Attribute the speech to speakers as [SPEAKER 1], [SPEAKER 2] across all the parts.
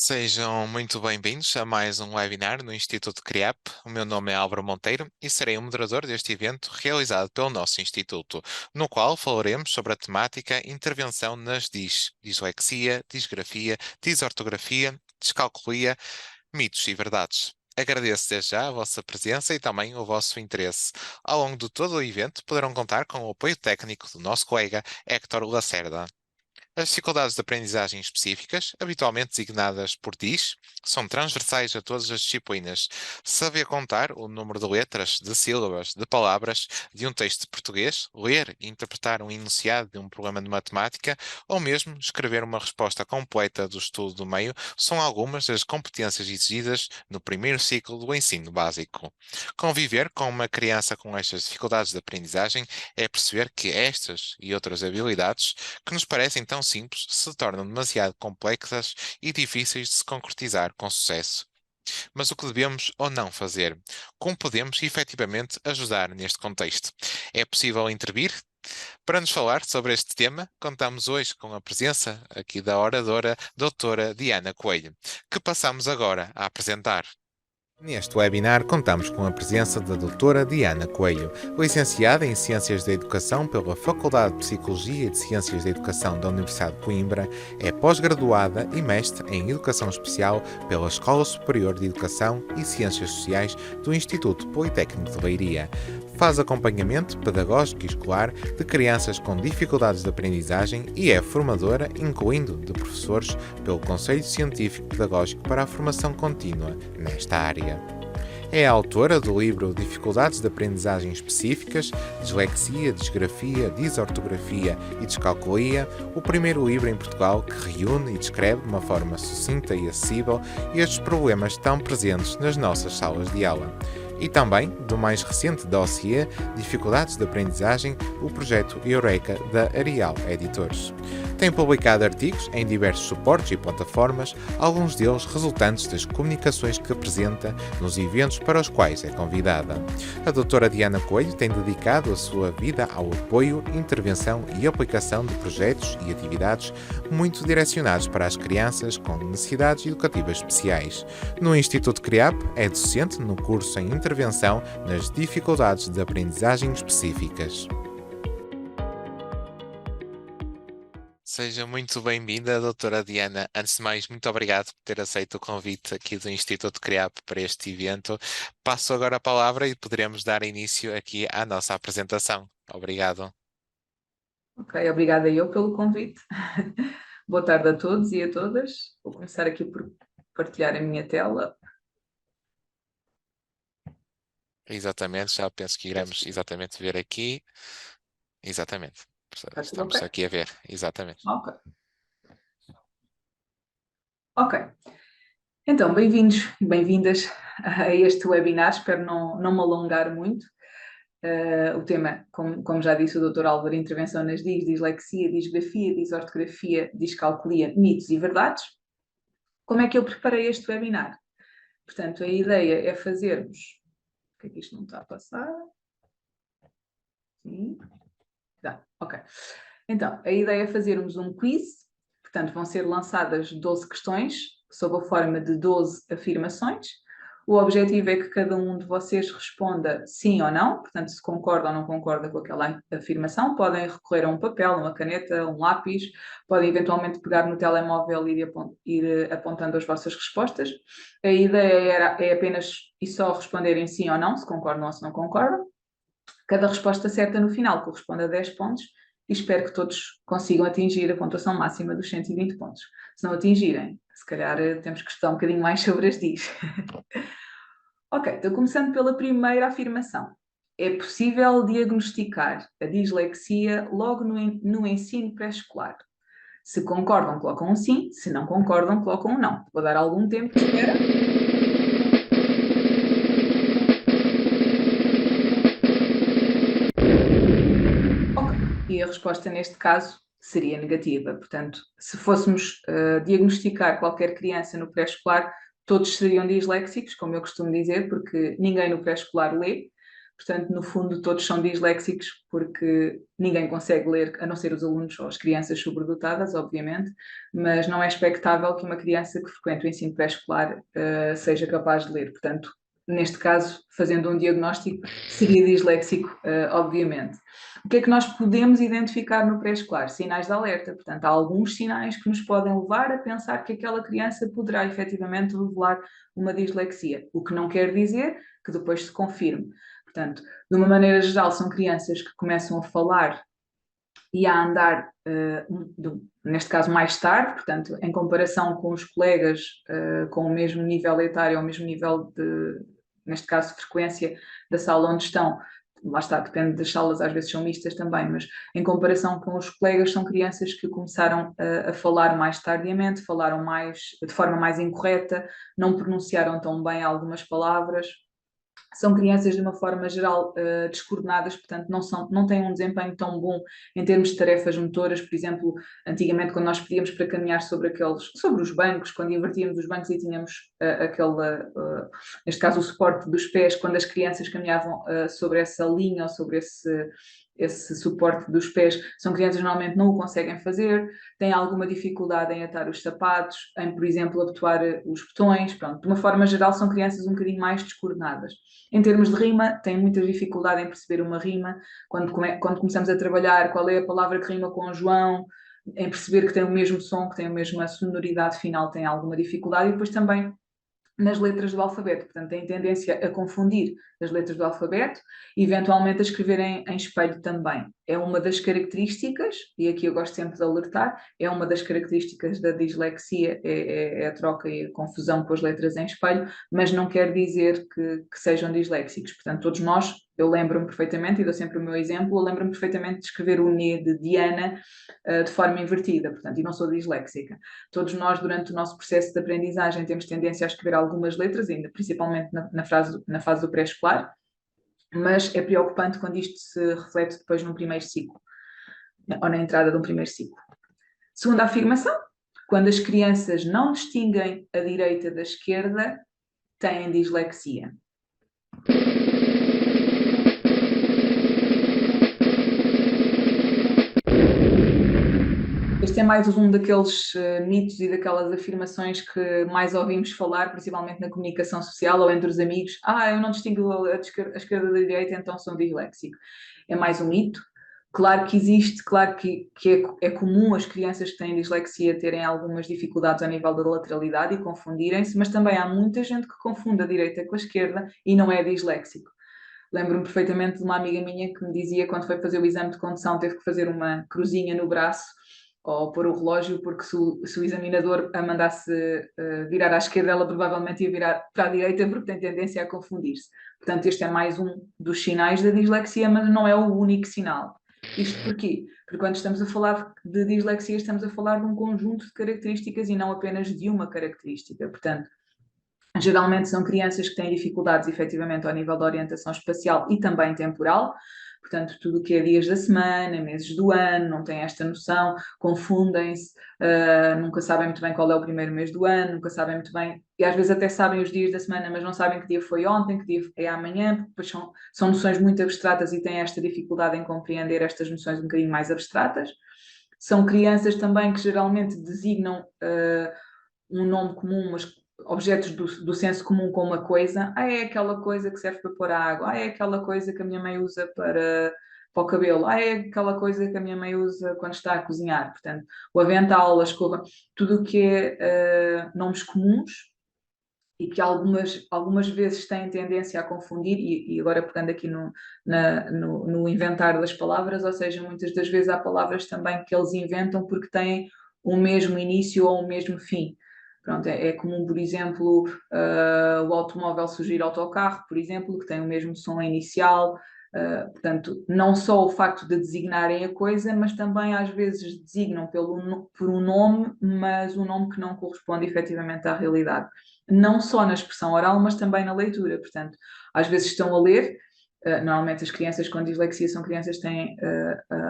[SPEAKER 1] Sejam muito bem-vindos a mais um webinar no Instituto CRIAP. O meu nome é Álvaro Monteiro e serei o moderador deste evento realizado pelo nosso Instituto, no qual falaremos sobre a temática Intervenção nas DIS, Dislexia, Disgrafia, Disortografia, Descalculia, Mitos e Verdades. Agradeço desde já a vossa presença e também o vosso interesse. Ao longo de todo o evento poderão contar com o apoio técnico do nosso colega Héctor Lacerda. As dificuldades de aprendizagem específicas, habitualmente designadas por DIS, são transversais a todas as disciplinas. Saber contar o número de letras, de sílabas, de palavras de um texto de português, ler e interpretar um enunciado de um problema de matemática, ou mesmo escrever uma resposta completa do estudo do meio, são algumas das competências exigidas no primeiro ciclo do ensino básico. Conviver com uma criança com estas dificuldades de aprendizagem é perceber que estas e outras habilidades que nos parecem tão simples se tornam demasiado complexas e difíceis de se concretizar com sucesso. Mas o que devemos ou não fazer? Como podemos efetivamente ajudar neste contexto? É possível intervir? Para nos falar sobre este tema, contamos hoje com a presença aqui da oradora doutora Diana Coelho, que passamos agora a apresentar. Neste webinar, contamos com a presença da doutora Diana Coelho, licenciada em Ciências da Educação pela Faculdade de Psicologia e de Ciências da Educação da Universidade de Coimbra, é pós-graduada e mestre em Educação Especial pela Escola Superior de Educação e Ciências Sociais do Instituto Politécnico de Leiria. Faz acompanhamento pedagógico e escolar de crianças com dificuldades de aprendizagem e é formadora, incluindo de professores, pelo Conselho Científico Pedagógico para a Formação Contínua nesta área. É a autora do livro Dificuldades de Aprendizagem Específicas, Dislexia, Disgrafia, Disortografia e Descalculia, o primeiro livro em Portugal que reúne e descreve de uma forma sucinta e acessível estes problemas tão presentes nas nossas salas de aula. E também do mais recente dossiê Dificuldades de Aprendizagem, o projeto Eureka da Arial Editores. Tem publicado artigos em diversos suportes e plataformas, alguns deles resultantes das comunicações que apresenta nos eventos para os quais é convidada. A doutora Diana Coelho tem dedicado a sua vida ao apoio, intervenção e aplicação de projetos e atividades muito direcionados para as crianças com necessidades educativas especiais. No Instituto CRIAP é docente no curso em Intervenção nas Dificuldades de Aprendizagem Específicas. Seja muito bem-vinda, doutora Diana. Antes de mais, muito obrigado por ter aceito o convite aqui do Instituto CRIAP para este evento. Passo agora a palavra e poderemos dar início aqui à nossa apresentação. Obrigado.
[SPEAKER 2] Ok, obrigada eu pelo convite. Boa tarde a todos e a todas. Vou começar aqui por partilhar a minha tela.
[SPEAKER 1] Exatamente, já penso que iremos exatamente ver aqui. Exatamente.
[SPEAKER 2] Está tudo
[SPEAKER 1] Estamos
[SPEAKER 2] ok?
[SPEAKER 1] aqui a ver, exatamente.
[SPEAKER 2] Ok. Ok. Então, bem-vindos e bem-vindas a este webinar. Espero não me alongar muito. O tema, como já disse o Dr. Álvaro, intervenção nas DIS, dislexia, disgrafia, disortografia, discalculia, mitos e verdades. Como é que eu preparei este webinar? Portanto, a ideia é fazermos... O que é que isto não está a passar? Sim. Dá, ok. Então, a ideia é fazermos um quiz, portanto, vão ser lançadas 12 questões, sob a forma de 12 afirmações. O objetivo é que cada um de vocês responda sim ou não, portanto, se concorda ou não concorda com aquela afirmação. Podem recorrer a um papel, uma caneta, um lápis, podem eventualmente pegar no telemóvel e ir apontando as vossas respostas. A ideia é apenas e só responderem sim ou não, se concordam ou se não concordam. Cada resposta certa no final corresponde a 10 pontos e espero que todos consigam atingir a pontuação máxima dos 120 pontos. Se não atingirem, se calhar temos que estudar um bocadinho mais sobre as DIS. Ok, então começando pela primeira afirmação. É possível diagnosticar a dislexia logo no ensino pré-escolar. Se concordam, colocam um sim. Se não concordam, colocam um não. Vou dar algum tempo de espera. E a resposta neste caso seria negativa. Portanto, se fôssemos diagnosticar qualquer criança no pré-escolar, todos seriam disléxicos, como eu costumo dizer, porque ninguém no pré-escolar lê. portanto, no fundo, todos são disléxicos porque ninguém consegue ler, a não ser os alunos ou as crianças sobredotadas, obviamente, mas não é expectável que uma criança que frequente o ensino pré-escolar seja capaz de ler. Portanto, neste caso, fazendo um diagnóstico, seria disléxico, obviamente. O que é que nós podemos identificar no pré-escolar? Sinais de alerta. Portanto, há alguns sinais que nos podem levar a pensar que aquela criança poderá efetivamente revelar uma dislexia, o que não quer dizer que depois se confirme. Portanto, de uma maneira geral, são crianças que começam a falar e a andar, neste caso, mais tarde, portanto, em comparação com os colegas com o mesmo nível etário, ou o mesmo nível de, neste caso, frequência da sala onde estão. Lá está, depende das salas, às vezes são mistas também, mas em comparação com os colegas, são crianças que começaram a falar mais tardiamente, falaram mais, de forma mais incorreta, não pronunciaram tão bem algumas palavras. São crianças, de uma forma geral, descoordenadas, portanto, não têm um desempenho tão bom em termos de tarefas motoras. Por exemplo, antigamente, quando nós pedíamos para caminhar sobre os bancos, quando invertíamos os bancos e tínhamos neste caso, o suporte dos pés, quando as crianças caminhavam sobre essa linha ou sobre esse suporte dos pés, são crianças que normalmente não o conseguem fazer, têm alguma dificuldade em atar os sapatos, em, por exemplo, abotoar os botões. Pronto, de uma forma geral, são crianças um bocadinho mais descoordenadas. Em termos de rima, têm muita dificuldade em perceber uma rima. Quando começamos a trabalhar qual é a palavra que rima com João, em perceber que tem o mesmo som, que tem a mesma sonoridade final, tem alguma dificuldade. E depois também nas letras do alfabeto, portanto têm tendência a confundir as letras do alfabeto e eventualmente a escrever em espelho também. É uma das características, e aqui eu gosto sempre de alertar, é uma das características da dislexia, é a troca e a confusão com as letras em espelho, mas não quer dizer que sejam disléxicos. Portanto, todos nós, eu lembro-me perfeitamente, e dou sempre o meu exemplo, eu lembro-me perfeitamente de escrever o N de Diana de forma invertida, portanto, e não sou disléxica. Todos nós, durante o nosso processo de aprendizagem, temos tendência a escrever algumas letras, ainda principalmente na fase do pré-escolar, mas é preocupante quando isto se reflete depois num primeiro ciclo, ou na entrada de um primeiro ciclo. Segunda afirmação, quando as crianças não distinguem a direita da esquerda, têm dislexia. Este é mais um daqueles mitos e daquelas afirmações que mais ouvimos falar, principalmente na comunicação social ou entre os amigos. Eu não distingo a esquerda da direita, então sou disléxico. É mais um mito. Claro que existe, claro que é comum as crianças que têm dislexia terem algumas dificuldades ao nível da lateralidade e confundirem-se, mas também há muita gente que confunde a direita com a esquerda e não é disléxico. Lembro-me perfeitamente de uma amiga minha que me dizia, quando foi fazer o exame de condução, teve que fazer uma cruzinha no braço ou pôr o relógio, porque se o examinador a mandasse virar à esquerda, ela provavelmente ia virar para a direita, porque tem tendência a confundir-se. Portanto, este é mais um dos sinais da dislexia, mas não é o único sinal. Isto porquê? Porque quando estamos a falar de dislexia, estamos a falar de um conjunto de características e não apenas de uma característica. Portanto, geralmente são crianças que têm dificuldades efetivamente ao nível da orientação espacial e também temporal, portanto, tudo o que é dias da semana, meses do ano, não têm esta noção, confundem-se, nunca sabem muito bem qual é o primeiro mês do ano, nunca sabem muito bem, e às vezes até sabem os dias da semana, mas não sabem que dia foi ontem, que dia é amanhã, porque depois são noções muito abstratas e têm esta dificuldade em compreender estas noções um bocadinho mais abstratas. São crianças também que geralmente designam um nome comum, mas objetos do senso comum com uma coisa. É aquela coisa que serve para pôr a água. É aquela coisa que a minha mãe usa para o cabelo. É aquela coisa que a minha mãe usa quando está a cozinhar. Portanto, o avental, a escova, tudo o que é nomes comuns e que algumas vezes têm tendência a confundir, e agora pegando aqui no inventar das palavras, ou seja, muitas das vezes há palavras também que eles inventam porque têm o mesmo início ou o mesmo fim. Pronto, é comum, por exemplo, o automóvel surgir autocarro, por exemplo, que tem o mesmo som inicial. Portanto, não só o facto de designarem a coisa, mas também às vezes designam por um nome, mas um nome que não corresponde efetivamente à realidade. Não só na expressão oral, mas também na leitura. Portanto, às vezes estão a ler. Normalmente as crianças com dislexia são crianças que têm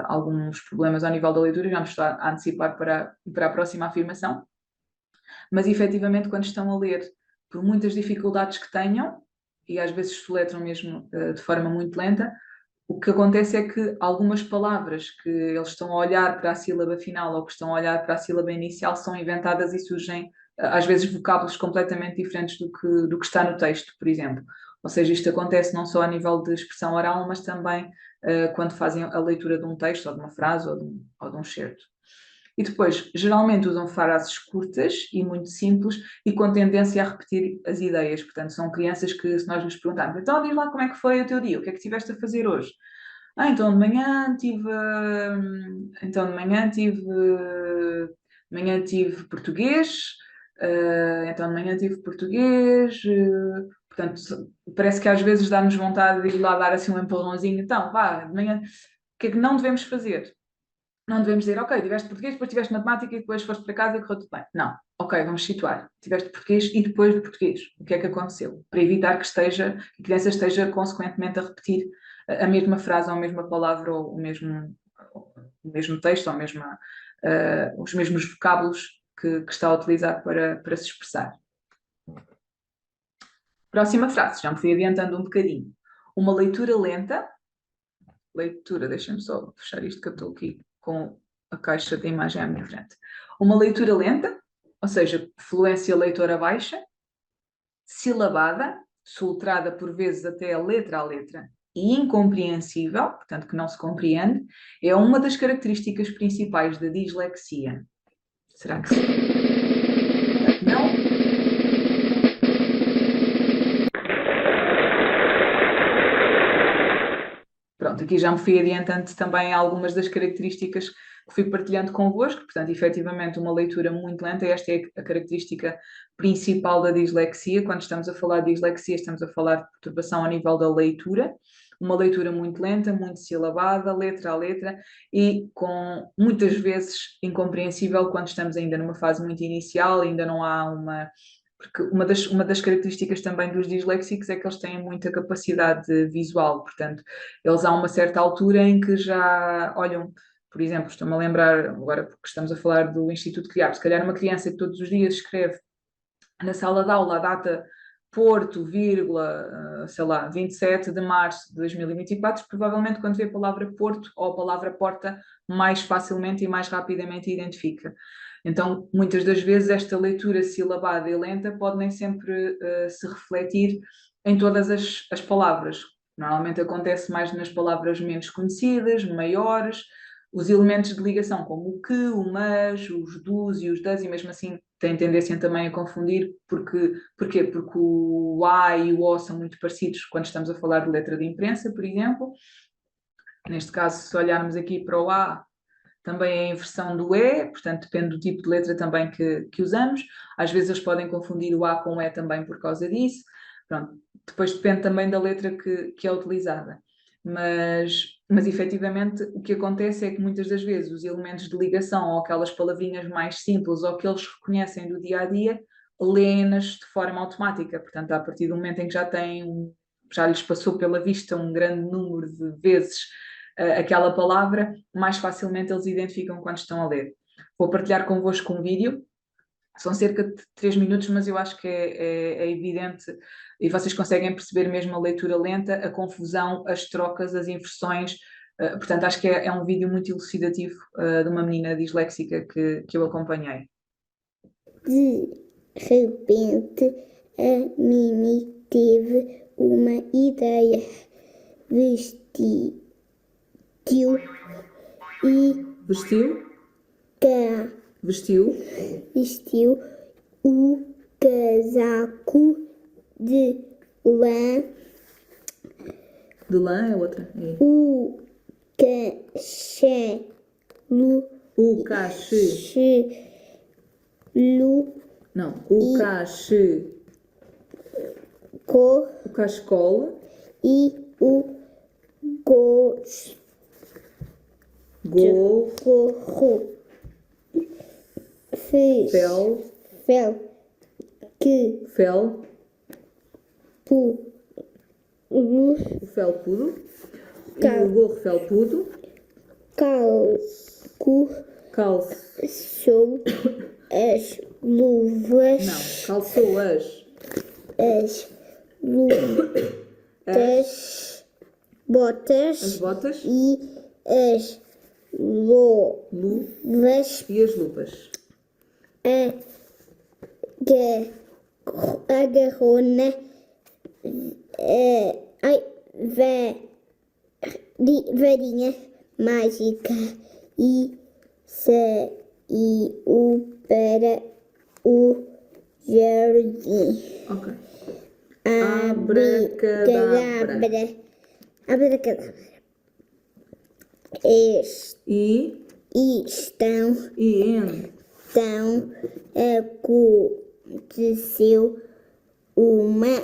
[SPEAKER 2] alguns problemas ao nível da leitura, já me estou a antecipar para a próxima afirmação, mas efetivamente quando estão a ler, por muitas dificuldades que tenham, e às vezes soletram mesmo de forma muito lenta, o que acontece é que algumas palavras que eles estão a olhar para a sílaba final ou que estão a olhar para a sílaba inicial são inventadas e surgem, às vezes, vocábulos completamente diferentes do que está no texto, por exemplo. Ou seja, isto acontece não só a nível de expressão oral, mas também quando fazem a leitura de um texto, ou de uma frase, ou de um excerto. E depois, geralmente usam frases curtas e muito simples e com tendência a repetir as ideias. Portanto, são crianças que, se nós lhes perguntarmos, então diz lá como é que foi o teu dia, o que é que estiveste a fazer hoje? Então de manhã tive, então de manhã tive português, então de manhã tive português, portanto, parece que às vezes dá-nos vontade de ir lá dar assim um empurrãozinho, então vá, de manhã, o que é que não devemos fazer? Não devemos dizer, ok, tiveste português, depois tiveste matemática e depois foste para casa e correu tudo bem. Não. Ok, vamos situar. Tiveste português e depois de português. O que é que aconteceu? Para evitar que a criança esteja consequentemente a repetir a mesma frase ou a mesma palavra ou o mesmo texto ou os mesmos vocábulos que está a utilizar para se expressar. Próxima frase, já me fui adiantando um bocadinho. Uma leitura lenta. Leitura, deixem-me só fechar isto que eu estou aqui com a caixa de imagem à minha frente. Uma leitura lenta, ou seja, fluência leitora baixa, silabada, soletrada por vezes até a letra, e incompreensível, portanto que não se compreende, é uma das características principais da dislexia. Será que sim? Será que não? Pronto, aqui já me fui adiantando também algumas das características que fui partilhando convosco, portanto, efetivamente uma leitura muito lenta, esta é a característica principal da dislexia. Quando estamos a falar de dislexia, estamos a falar de perturbação a nível da leitura, uma leitura muito lenta, muito silabada, letra a letra, e com muitas vezes incompreensível quando estamos ainda numa fase muito inicial, ainda não há uma. Porque uma das características também dos disléxicos é que eles têm muita capacidade visual, portanto, eles há uma certa altura em que já olham, por exemplo, estou-me a lembrar, agora porque estamos a falar do Instituto CRIAP, se calhar uma criança que todos os dias escreve na sala de aula a data Porto, vírgula, sei lá, 27 de março de 2024, provavelmente quando vê a palavra Porto ou a palavra porta, mais facilmente e mais rapidamente identifica. Então, muitas das vezes, esta leitura silabada e lenta pode nem sempre se refletir em todas as palavras. Normalmente acontece mais nas palavras menos conhecidas, maiores, os elementos de ligação, como o que, o mas, os dos e os das, e mesmo assim têm tendência também a confundir, porquê? Porque o A e o O são muito parecidos quando estamos a falar de letra de imprensa, por exemplo. Neste caso, se olharmos aqui para o A, também é a inversão do E, portanto depende do tipo de letra também que usamos. Às vezes eles podem confundir o A com o E também por causa disso. Pronto. Depois depende também da letra que é utilizada. Mas efetivamente o que acontece é que muitas das vezes os elementos de ligação ou aquelas palavrinhas mais simples ou que eles reconhecem do dia a dia, lêem-nas de forma automática. Portanto, a partir do momento em que já lhes passou pela vista um grande número de vezes aquela palavra, mais facilmente eles identificam quando estão a ler. Vou partilhar convosco um vídeo, são cerca de 3 minutos, mas eu acho que é evidente e vocês conseguem perceber mesmo a leitura lenta, a confusão, as trocas, as inversões. Portanto, acho que é um vídeo muito elucidativo de uma menina disléxica que eu acompanhei.
[SPEAKER 3] De repente, a Mimi teve uma ideia. Vestiu e
[SPEAKER 2] Vestiu
[SPEAKER 3] o casaco de lã.
[SPEAKER 2] De lã é outra. É.
[SPEAKER 3] O cachelo.
[SPEAKER 2] O cachelo. Não, o cachecol
[SPEAKER 3] E o gorro. Fel
[SPEAKER 2] o felpudo e o gorro felpudo
[SPEAKER 3] calçou as luvas.
[SPEAKER 2] Não, calçou
[SPEAKER 3] as lutas, botas
[SPEAKER 2] As botas
[SPEAKER 3] e as luvas,
[SPEAKER 2] e as lupas.
[SPEAKER 3] a garrona, varinha mágica e saiu para o jardim.
[SPEAKER 2] Ok. Abracadabra.
[SPEAKER 3] Abracadabra.
[SPEAKER 2] E
[SPEAKER 3] Então aconteceu uma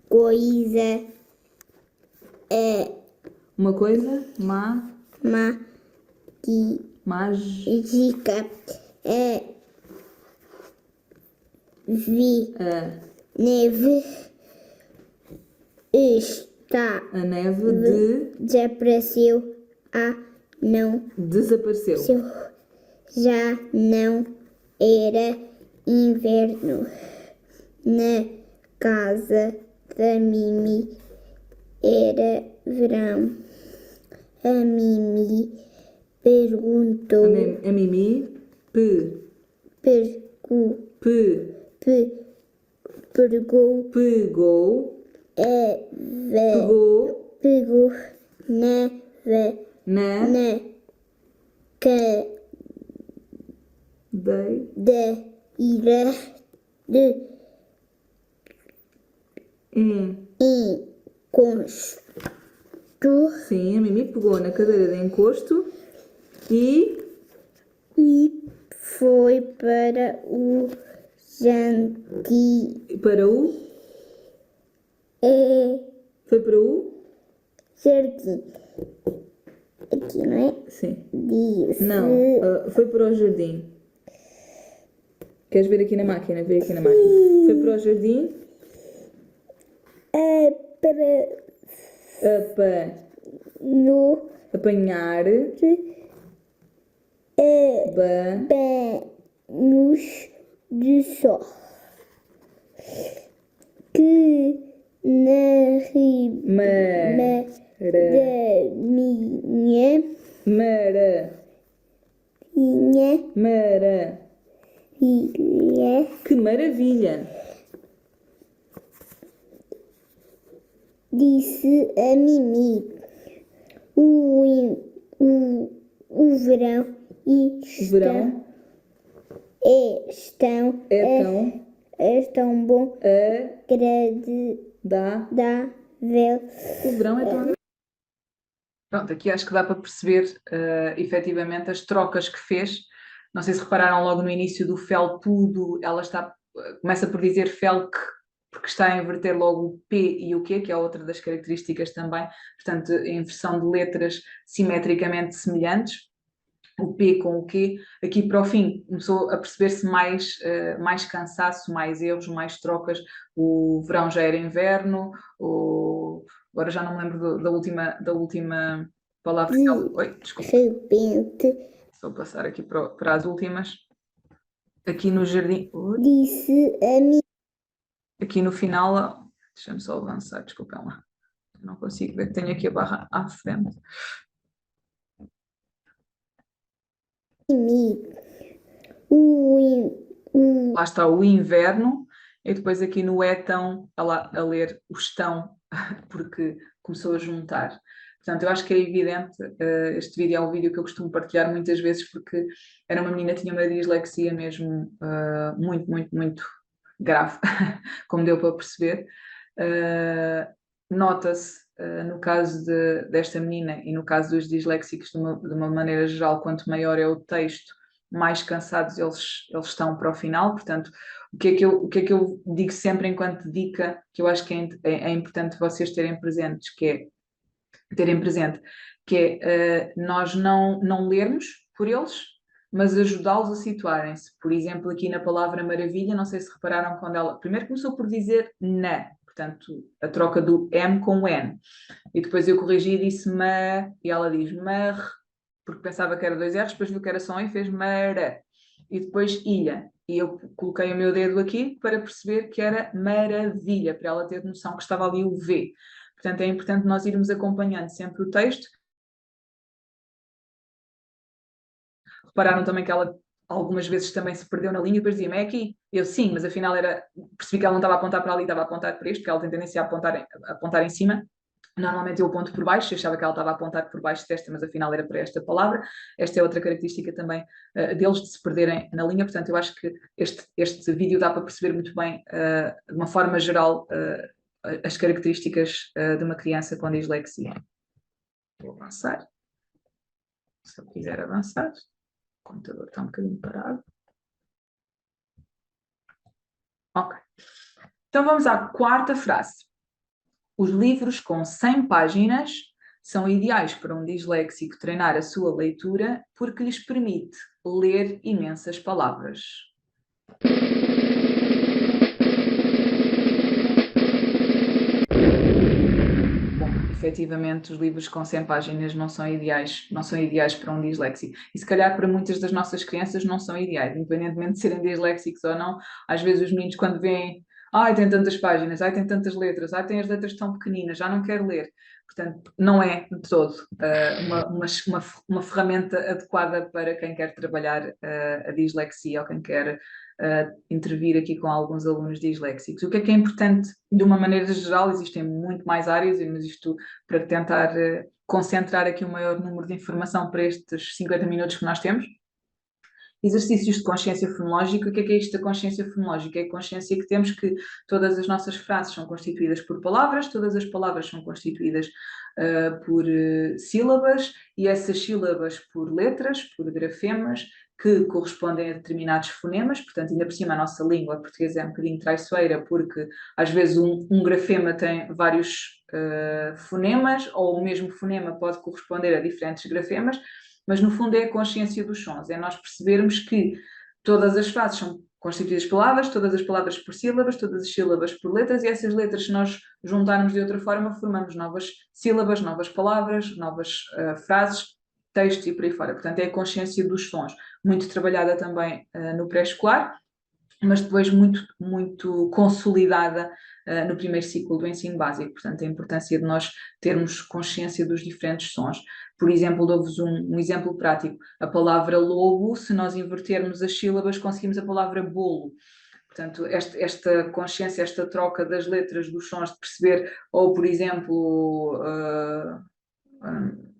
[SPEAKER 3] coisa
[SPEAKER 2] uma coisa mágica.
[SPEAKER 3] mágica. Vi neve
[SPEAKER 2] A neve
[SPEAKER 3] desapareceu. Não
[SPEAKER 2] desapareceu.
[SPEAKER 3] já não era inverno. Na casa da Mimi era verão. A Mimi perguntou.
[SPEAKER 2] A Mimi
[SPEAKER 3] Pegou na cadeira de encosto
[SPEAKER 2] Sim, a Mimi pegou na cadeira de encosto e
[SPEAKER 3] foi para o jardim.
[SPEAKER 2] Foi para o
[SPEAKER 3] Jardim. Aqui, não é?
[SPEAKER 2] Sim.
[SPEAKER 3] Disse.
[SPEAKER 2] Não, foi para o jardim. Queres ver aqui na máquina? Vê aqui na máquina. Foi para o jardim.
[SPEAKER 3] No
[SPEAKER 2] Apanhar
[SPEAKER 3] banhos de sol. Que na minha filha
[SPEAKER 2] Que maravilha!
[SPEAKER 3] disse a Mimi. O verão é tão bom, agradável.
[SPEAKER 2] O verão é tão. Pronto, aqui acho que dá para perceber efetivamente as trocas que fez. Não sei se repararam logo no início do felpudo, ela começa por dizer felque, porque está a inverter logo o P e o Q, que é outra das características também, portanto, em versão de letras simetricamente semelhantes, o P com o Q. Aqui para o fim começou a perceber-se mais cansaço, mais erros, mais trocas. O verão já era inverno, agora já não me lembro da última palavra que ela. Oi, desculpa.
[SPEAKER 3] De repente,
[SPEAKER 2] Vou passar aqui para as últimas. Aqui no jardim.
[SPEAKER 3] disse a mim.
[SPEAKER 2] Aqui no final. Deixa-me só avançar, desculpem lá. Eu não consigo ver, tenho aqui a barra à frente. Lá está o inverno. E depois aqui no etão, ela a ler o estão, porque começou a juntar. Portanto, eu acho que é evidente, este vídeo é um vídeo que eu costumo partilhar muitas vezes, porque era uma menina que tinha uma dislexia mesmo muito, muito, muito grave, como deu para perceber. Nota-se, no caso desta menina e no caso dos disléxicos, de uma maneira geral, quanto maior é o texto, mais cansados eles estão para o final. Portanto, o que é que eu digo sempre enquanto dica, que eu acho que é importante vocês terem presente, que é nós não lermos por eles, mas ajudá-los a situarem-se. Por exemplo, aqui na palavra maravilha, não sei se repararam quando ela primeiro começou por dizer na, portanto, a troca do M com o N, e depois eu corrigi e disse ma, e ela diz mar, porque pensava que era dois R's, depois viu que era só um e fez mara. e depois ilha. E eu coloquei o meu dedo aqui para perceber que era maravilha, para ela ter noção que estava ali o V. Portanto, é importante nós irmos acompanhando sempre o texto. Repararam também que ela algumas vezes também se perdeu na linha e depois dizia-me, é aqui. Eu, sim, mas afinal percebi que ela não estava a apontar para ali, estava a apontar para este, porque ela tem tendência a apontar em cima. Normalmente eu aponto por baixo, eu achava que ela estava a apontar por baixo desta, mas afinal era para esta palavra. Esta é outra característica também deles, de se perderem na linha. Portanto, eu acho que este vídeo dá para perceber muito bem, de uma forma geral, as características de uma criança com dislexia. Vou avançar. Se eu quiser avançar. O computador está um bocadinho parado. Ok. Então vamos à quarta frase. Os livros com 100 páginas são ideais para um disléxico treinar a sua leitura porque lhes permite ler imensas palavras. Bom, efetivamente os livros com 100 páginas não são ideais para um disléxico. E se calhar para muitas das nossas crianças não são ideais, independentemente de serem disléxicos ou não. Às vezes os meninos quando veem, ai, tem tantas páginas, ai, tem tantas letras, ai, tem as letras tão pequeninas, já não quero ler. Portanto, não é de todo uma ferramenta adequada para quem quer trabalhar a dislexia ou quem quer intervir aqui com alguns alunos disléxicos. O que é importante, de uma maneira geral, existem muito mais áreas, mas isto para tentar concentrar aqui um maior número de informação para estes 50 minutos que nós temos. Exercícios de consciência fonológica. O que é isto da consciência fonológica? É a consciência que temos que todas as nossas frases são constituídas por palavras, todas as palavras são constituídas por sílabas e essas sílabas por letras, por grafemas, que correspondem a determinados fonemas. Portanto, ainda por cima a nossa língua portuguesa é um bocadinho traiçoeira, porque às vezes um grafema tem vários fonemas, ou o mesmo fonema pode corresponder a diferentes grafemas, mas no fundo é a consciência dos sons, é nós percebermos que todas as frases são constituídas por palavras, todas as palavras por sílabas, todas as sílabas por letras, e essas letras, se nós juntarmos de outra forma, formamos novas sílabas, novas palavras, novas frases, textos e por aí fora. Portanto, é a consciência dos sons, muito trabalhada também no pré-escolar, mas depois muito consolidada no primeiro ciclo do ensino básico. Portanto, a importância de nós termos consciência dos diferentes sons. Por exemplo, dou-vos um exemplo prático. A palavra lobo, se nós invertermos as sílabas, conseguimos a palavra bolo. Portanto, esta consciência, esta troca das letras, dos sons, de perceber, ou por exemplo,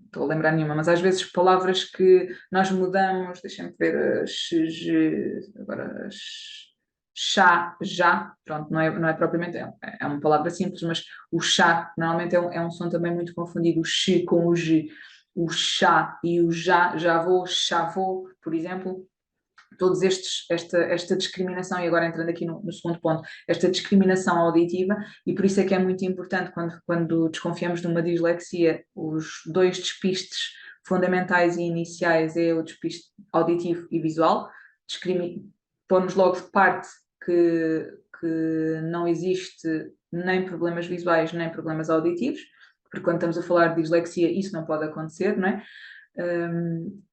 [SPEAKER 2] estou a lembrar nenhuma, mas às vezes palavras que nós mudamos, deixem-me ver, agora, chá, já, pronto, não é propriamente, é uma palavra simples, mas o chá normalmente é um som também muito confundido, o x com o g, o chá e o já vou, chá vou, por exemplo. Todos esta discriminação, e agora entrando aqui no segundo ponto, esta discriminação auditiva, e por isso é que é muito importante quando desconfiamos de uma dislexia, os dois despistes fundamentais e iniciais é o despiste auditivo e visual, pôr-nos logo de parte que não existe nem problemas visuais nem problemas auditivos, porque quando estamos a falar de dislexia isso não pode acontecer, não é?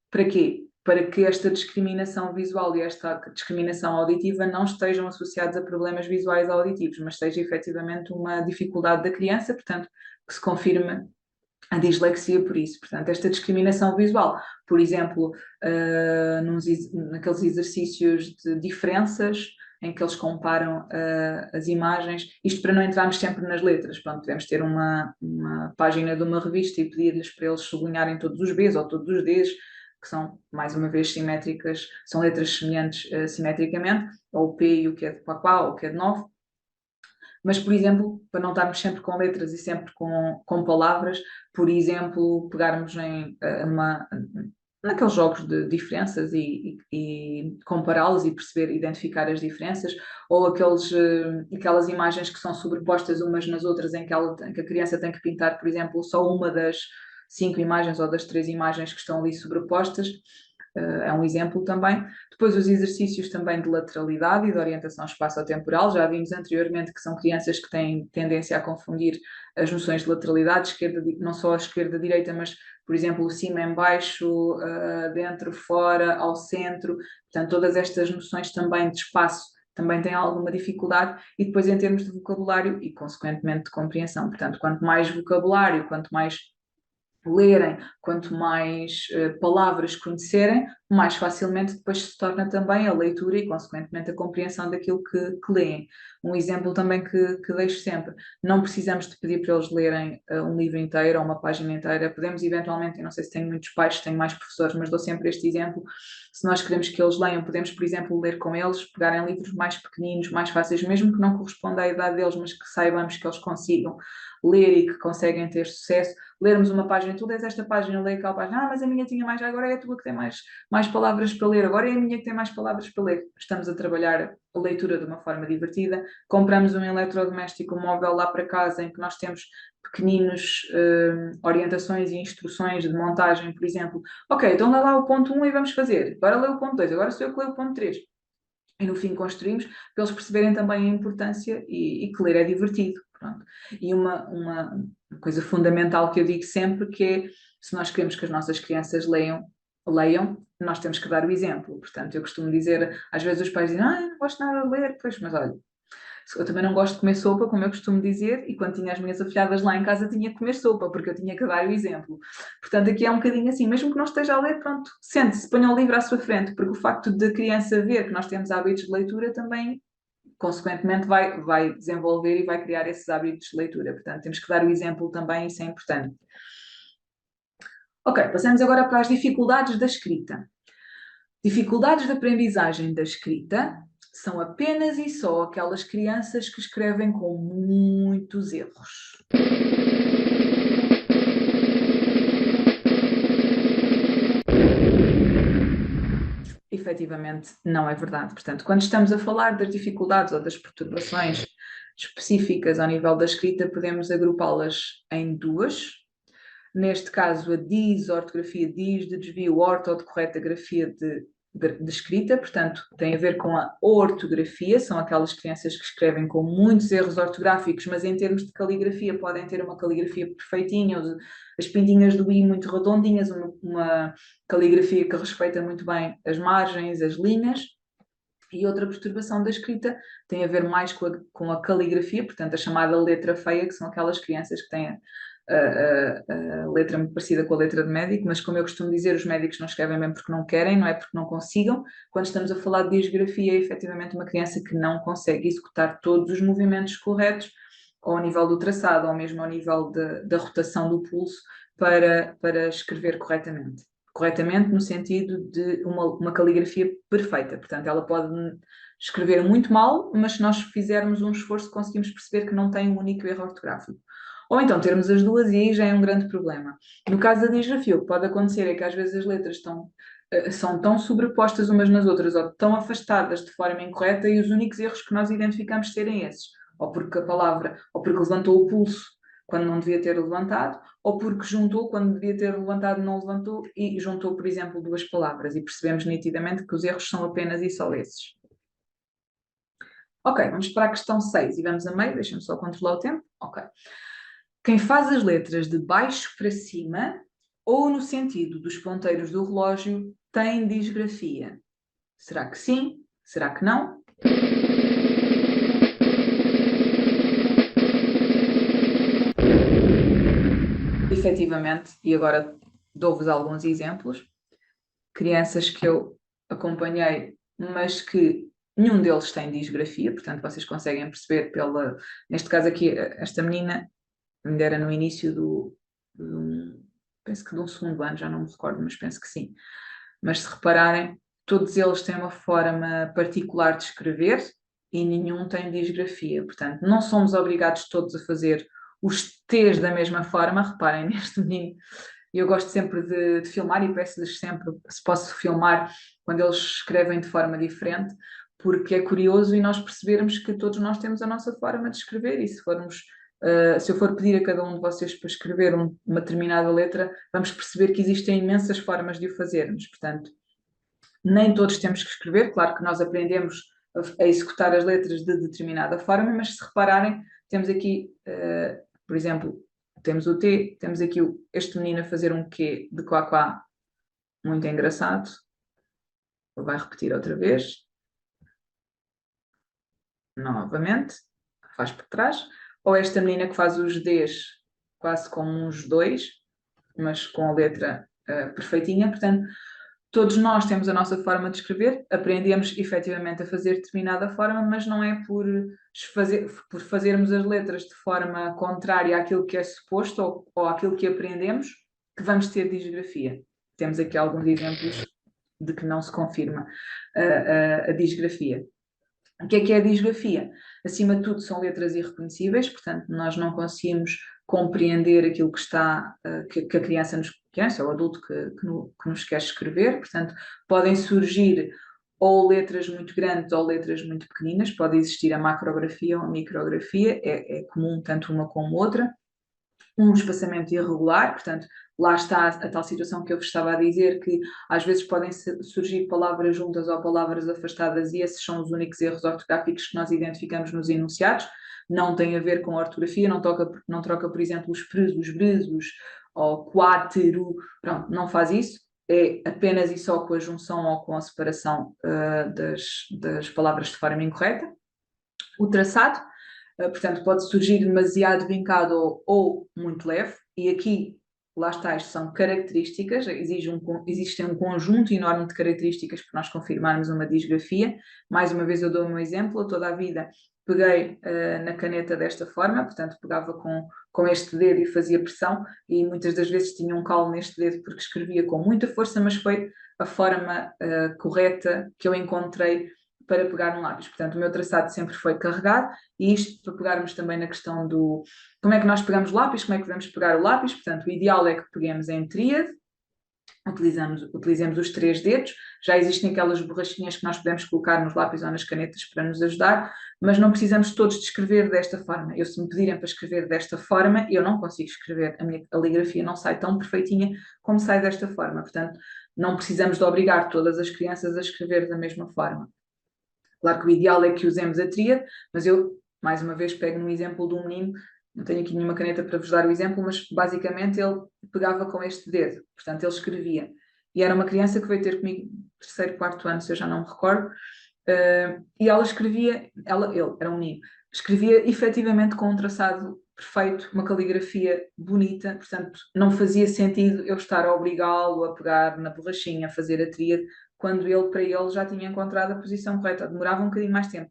[SPEAKER 2] Para quê? Para que esta discriminação visual e esta discriminação auditiva não estejam associados a problemas visuais ou auditivos, mas seja efetivamente uma dificuldade da criança, portanto, que se confirme a dislexia por isso. Portanto, esta discriminação visual, por exemplo, naqueles exercícios de diferenças, em que eles comparam as imagens, isto para não entrarmos sempre nas letras, pronto, podemos ter uma página de uma revista e pedir-lhes para eles sublinharem todos os Bs ou todos os Ds, que são, mais uma vez, simétricas, são letras semelhantes simetricamente, ou o P e o que é de Quá, ou o que é de 9. Mas, por exemplo, para não estarmos sempre com letras e sempre com palavras, por exemplo, pegarmos naqueles jogos de diferenças e compará-los e perceber, identificar as diferenças, ou aquelas imagens que são sobrepostas umas nas outras, em que a criança tem que pintar, por exemplo, só uma das 5 imagens ou das 3 imagens que estão ali sobrepostas. é um exemplo também. Depois os exercícios também de lateralidade e de orientação espaço-temporal, já vimos anteriormente que são crianças que têm tendência a confundir as noções de lateralidade, esquerda, não só a esquerda-direita, mas, por exemplo, o cima em baixo, dentro, fora, ao centro, portanto, todas estas noções também de espaço também têm alguma dificuldade, e depois em termos de vocabulário e, consequentemente, de compreensão. Portanto, quanto mais vocabulário, quanto mais lerem, quanto mais palavras conhecerem, mais facilmente depois se torna também a leitura e, consequentemente, a compreensão daquilo que leem. Um exemplo também que deixo sempre, não precisamos de pedir para eles lerem um livro inteiro ou uma página inteira, podemos eventualmente, eu não sei se tenho muitos pais, se tenho mais professores, mas dou sempre este exemplo, se nós queremos que eles leiam, podemos, por exemplo, ler com eles, pegarem livros mais pequeninos, mais fáceis, mesmo que não corresponda à idade deles, mas que saibamos que eles consigam ler e que conseguem ter sucesso, lermos uma página, tu lês esta página, eu leio aquela página, mas a minha tinha mais, agora é a tua que tem mais palavras para ler, agora é a minha que tem mais palavras para ler. Estamos a trabalhar a leitura de uma forma divertida, compramos um eletrodoméstico, um móvel lá para casa em que nós temos pequeninos orientações e instruções de montagem, por exemplo. Ok, então lá o ponto 1 e vamos fazer, agora lê o ponto 2, agora sou eu que leio o ponto 3. E no fim construímos, para eles perceberem também a importância e que ler é divertido. Pronto. E uma coisa fundamental que eu digo sempre que é, se nós queremos que as nossas crianças leiam, nós temos que dar o exemplo. Portanto, eu costumo dizer, às vezes os pais dizem, não gosto nada de ler, pois, mas olha, eu também não gosto de comer sopa, como eu costumo dizer, e quando tinha as minhas afilhadas lá em casa tinha que comer sopa, porque eu tinha que dar o exemplo. Portanto, aqui é um bocadinho assim, mesmo que não esteja a ler, pronto, sente-se, ponha o livro à sua frente, porque o facto de a criança ver que nós temos hábitos de leitura também, consequentemente, vai desenvolver e vai criar esses hábitos de leitura. Portanto, temos que dar o exemplo também, isso é importante. Ok, passamos agora para as dificuldades da escrita. Dificuldades de aprendizagem da escrita são apenas e só aquelas crianças que escrevem com muitos erros. Efetivamente, não é verdade. Portanto, quando estamos a falar das dificuldades ou das perturbações específicas ao nível da escrita, podemos agrupá-las em duas. Neste caso, a disortografia, de desvio, orto, de correta grafia de escrita, portanto, tem a ver com a ortografia, são aquelas crianças que escrevem com muitos erros ortográficos, mas em termos de caligrafia podem ter uma caligrafia perfeitinha, as pintinhas do i muito redondinhas, uma caligrafia que respeita muito bem as margens, as linhas. E outra perturbação da escrita tem a ver mais com a caligrafia, portanto, a chamada letra feia, que são aquelas crianças que têm a letra muito parecida com a letra de médico, mas como eu costumo dizer, os médicos não escrevem bem porque não querem, não é porque não consigam. Quando estamos a falar de disgrafia, é efetivamente uma criança que não consegue executar todos os movimentos corretos, ou ao nível do traçado, ou mesmo ao nível da rotação do pulso, para escrever corretamente. Corretamente no sentido de uma caligrafia perfeita. Portanto, ela pode escrever muito mal, mas se nós fizermos um esforço, conseguimos perceber que não tem um único erro ortográfico. Ou então termos as duas e aí já é um grande problema. No caso da disgrafia, o que pode acontecer é que às vezes as letras são tão sobrepostas umas nas outras ou tão afastadas de forma incorreta e os únicos erros que nós identificamos serem esses. Ou porque a palavra, ou porque levantou o pulso quando não devia ter levantado, ou porque juntou quando devia ter levantado não levantou e juntou, por exemplo, duas palavras e percebemos nitidamente que os erros são apenas e só esses. Ok, vamos para a questão 6 e vamos a meio, deixa-me só controlar o tempo. Ok. Quem faz as letras de baixo para cima ou no sentido dos ponteiros do relógio tem disgrafia? Será que sim? Será que não? Efetivamente, e agora dou-vos alguns exemplos, crianças que eu acompanhei, mas que nenhum deles tem disgrafia, portanto vocês conseguem perceber neste caso aqui, esta menina ainda era no início penso que de um segundo ano, já não me recordo, mas penso que sim. Mas se repararem, todos eles têm uma forma particular de escrever e nenhum tem disgrafia. Portanto, não somos obrigados todos a fazer os T's da mesma forma. Reparem neste menino. Eu gosto sempre de filmar e peço-lhes sempre se posso filmar quando eles escrevem de forma diferente, porque é curioso e nós percebermos que todos nós temos a nossa forma de escrever e se eu for pedir a cada um de vocês para escrever uma determinada letra, vamos perceber que existem imensas formas de o fazermos. Portanto, Nem todos temos que escrever, claro que nós aprendemos a executar as letras de determinada forma, mas se repararem, temos aqui, por exemplo, temos o T, temos aqui este menino a fazer um Q de quá, muito engraçado. Ele vai repetir outra vez. Novamente, faz por trás. Ou esta menina que faz os Ds quase como uns dois, mas com a letra perfeitinha. Portanto, todos nós temos a nossa forma de escrever, aprendemos efetivamente a fazer determinada forma, mas não é por fazermos as letras de forma contrária àquilo que é suposto ou àquilo que aprendemos que vamos ter disgrafia. Temos aqui alguns exemplos de que não se confirma a disgrafia. O que é a disgrafia? Acima de tudo, são letras irreconhecíveis, portanto, nós não conseguimos compreender aquilo que está, que a criança ou o adulto que nos quer escrever, portanto, podem surgir ou letras muito grandes ou letras muito pequeninas, pode existir a macrografia ou a micrografia, é comum tanto uma como outra. Um espaçamento irregular, portanto, lá está a tal situação que eu vos estava a dizer, que às vezes podem surgir palavras juntas ou palavras afastadas e esses são os únicos erros ortográficos que nós identificamos nos enunciados, não tem a ver com a ortografia, não troca, por exemplo, os pres, os bresos, ou quátero, pronto, não faz isso, é apenas e só com a junção ou com a separação das palavras de forma incorreta. O traçado, portanto, pode surgir demasiado vincado ou muito leve, e aqui, lá está, isto são características, existe um conjunto enorme de características para nós confirmarmos uma disgrafia. Mais uma vez eu dou um exemplo, eu toda a vida peguei na caneta desta forma, portanto pegava com este dedo e fazia pressão, e muitas das vezes tinha um calo neste dedo porque escrevia com muita força, mas foi a forma correta que eu encontrei para pegar um lápis. Portanto, o meu traçado sempre foi carregado, e isto para pegarmos também na questão do como é que nós pegamos o lápis, como é que devemos pegar o lápis. Portanto, o ideal é que peguemos em tríade, utilizemos os 3 dedos, já existem aquelas borrachinhas que nós podemos colocar nos lápis ou nas canetas para nos ajudar, mas não precisamos todos de escrever desta forma. Se me pedirem para escrever desta forma, eu não consigo escrever, a minha caligrafia não sai tão perfeitinha como sai desta forma. Portanto, não precisamos de obrigar todas as crianças a escrever da mesma forma. Claro que o ideal é que usemos a tríade, mas eu, mais uma vez, pego no exemplo de um menino, não tenho aqui nenhuma caneta para vos dar o exemplo, mas basicamente ele pegava com este dedo, portanto ele escrevia. E era uma criança que veio ter comigo terceiro, quarto ano, se eu já não me recordo, e ela escrevia, ele era um menino, escrevia efetivamente com um traçado perfeito, uma caligrafia bonita, portanto não fazia sentido eu estar a obrigá-lo a pegar na borrachinha, a fazer a tríade, quando ele, para ele, já tinha encontrado a posição correta. Demorava um bocadinho mais tempo,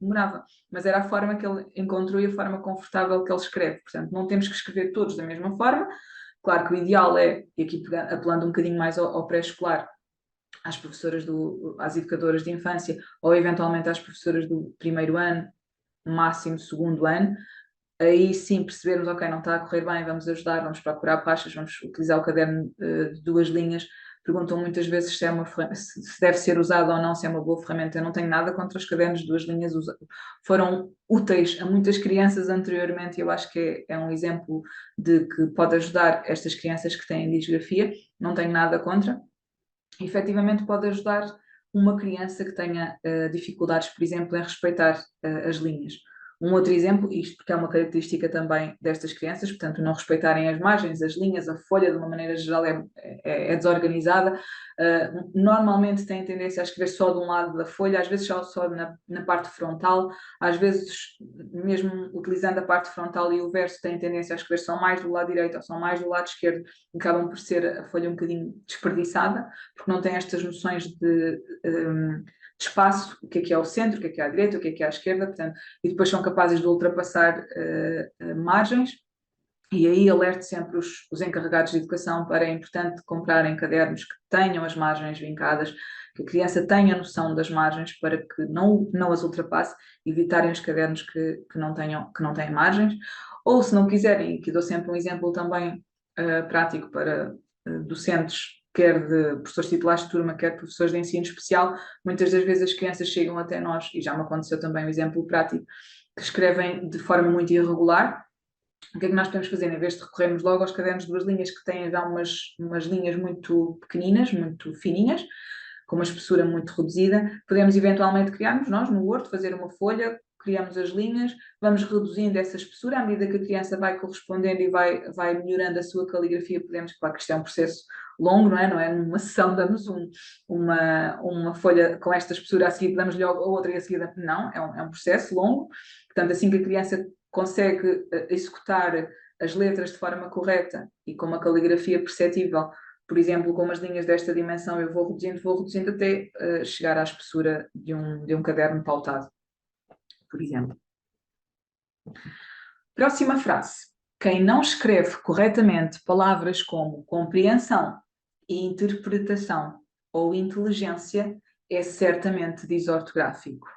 [SPEAKER 2] mas era a forma que ele encontrou e a forma confortável que ele escreve. Portanto, não temos que escrever todos da mesma forma. Claro que o ideal é, e aqui apelando um bocadinho mais ao pré-escolar, às professoras, às educadoras de infância, ou eventualmente às professoras do primeiro ano, máximo segundo ano, aí sim percebermos, ok, não está a correr bem, vamos ajudar, vamos procurar pastas, vamos utilizar o caderno de 2 linhas. Perguntam muitas vezes se deve ser usado ou não, se é uma boa ferramenta. Eu não tenho nada contra os cadernos de 2 linhas, foram úteis a muitas crianças anteriormente, e eu acho que é um exemplo de que pode ajudar estas crianças que têm disgrafia, não tenho nada contra. Efetivamente pode ajudar uma criança que tenha dificuldades, por exemplo, em respeitar as linhas. Um outro exemplo, isto porque é uma característica também destas crianças, portanto, não respeitarem as margens, as linhas, a folha, de uma maneira geral, é desorganizada. Normalmente têm tendência a escrever só de um lado da folha, às vezes só na parte frontal, às vezes, mesmo utilizando a parte frontal e o verso, têm tendência a escrever só mais do lado direito ou só mais do lado esquerdo, acabam por ser a folha um bocadinho desperdiçada, porque não têm estas noções de espaço, o que é ao centro, o que é à direita, o que é à esquerda, portanto, e depois são capazes de ultrapassar margens, e aí alerto sempre os encarregados de educação para é importante comprarem cadernos que tenham as margens vincadas, que a criança tenha noção das margens para que não as ultrapasse, evitarem os cadernos que não têm margens, ou se não quiserem, que dou sempre um exemplo também prático para docentes, quer de professores titulares de turma, quer de professores de ensino especial, muitas das vezes as crianças chegam até nós, e já me aconteceu também um exemplo prático, que escrevem de forma muito irregular. O que é que nós podemos fazer? Em vez de recorrermos logo aos cadernos de 2 linhas que têm já umas linhas muito pequeninas, muito fininhas, com uma espessura muito reduzida, podemos eventualmente criarmos nós no Word, fazer uma folha, criamos as linhas, vamos reduzindo essa espessura, à medida que a criança vai correspondendo e vai melhorando a sua caligrafia, podemos, claro que isto é um processo longo, não é? Não é numa sessão damos uma folha com esta espessura, a seguir damos-lhe a outra e a seguir, não, é um processo longo, portanto assim que a criança consegue executar as letras de forma correta e com uma caligrafia perceptível, por exemplo, com umas linhas desta dimensão, eu vou reduzindo até chegar à espessura de um caderno pautado, por exemplo. Próxima frase. Quem não escreve corretamente palavras como compreensão e interpretação ou inteligência é certamente desortográfico.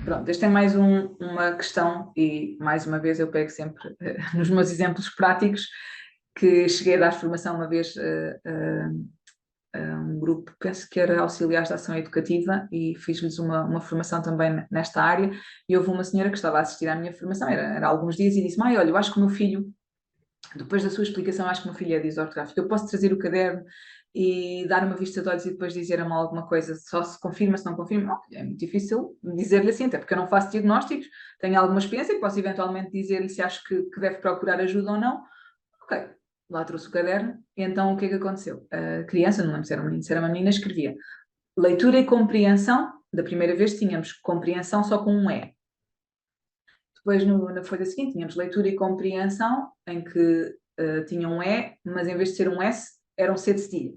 [SPEAKER 2] Pronto, este é mais uma questão e, mais uma vez, eu pego sempre nos meus exemplos práticos que cheguei a dar formação uma vez a um grupo, penso que era auxiliares de ação educativa e fiz-lhes uma formação também nesta área e houve uma senhora que estava a assistir à minha formação, era alguns dias e disse, olha, eu acho que o meu filho, depois da sua explicação, acho que o meu filho é desortográfico, eu posso trazer o caderno e dar uma vista de olhos e depois dizer-me alguma coisa, só se confirma, se não confirma, é muito difícil dizer-lhe assim, até porque eu não faço diagnósticos, tenho alguma experiência e posso eventualmente dizer-lhe se acho que deve procurar ajuda ou não. Ok, lá trouxe o caderno, e então o que é que aconteceu? A criança, não lembro se era um menino, se era uma menina, escrevia leitura e compreensão, da primeira vez tínhamos compreensão só com um E. Depois na folha seguinte tínhamos leitura e compreensão, em que tinha um E, mas em vez de ser um S, era um C de cedilha.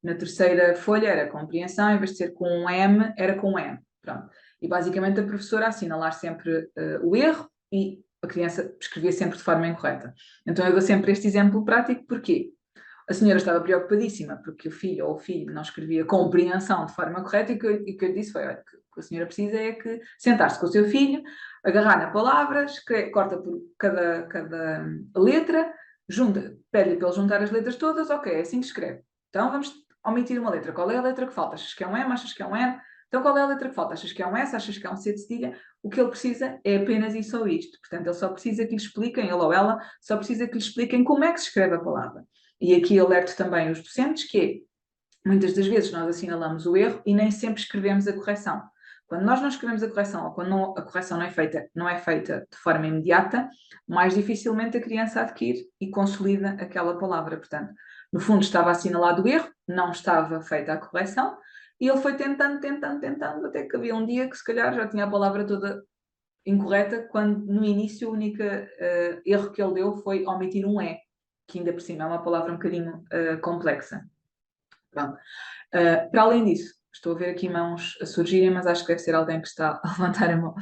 [SPEAKER 2] Na terceira folha era compreensão, em vez de ser com um M, era com um M. Pronto. E basicamente a professora assinalar sempre o erro e a criança escrevia sempre de forma incorreta. Então eu dou sempre este exemplo prático, porque a senhora estava preocupadíssima porque o filho ou o filho não escrevia compreensão de forma correta e o que eu lhe disse foi, olha, o que a senhora precisa é que sentar-se com o seu filho, agarrar na palavra, corta por cada letra, pede-lhe para ele juntar as letras todas, ok, é assim que escreve. Então vamos omitir uma letra. Qual é a letra que falta? Achas que é um M? Achas que é um N? Então qual é a letra que falta? Achas que é um S? Achas que é um C de cedilha? O que ele precisa é apenas e só isto. Portanto, ele só precisa que lhe expliquem, ele ou ela, só precisa que lhe expliquem como é que se escreve a palavra. E aqui alerto também os docentes que muitas das vezes nós assinalamos o erro e nem sempre escrevemos a correção. Quando nós não escrevemos a correção ou quando a correção não é feita de forma imediata, mais dificilmente a criança adquire e consolida aquela palavra. Portanto, no fundo estava assinalado o erro, não estava feita a correção e ele foi tentando, até que havia um dia que se calhar já tinha a palavra toda incorreta, quando no início o único erro que ele deu foi omitir um E, que ainda por cima é uma palavra um bocadinho complexa. Pronto. Para além disso, estou a ver aqui mãos a surgirem, mas acho que deve ser alguém que está a levantar a mão.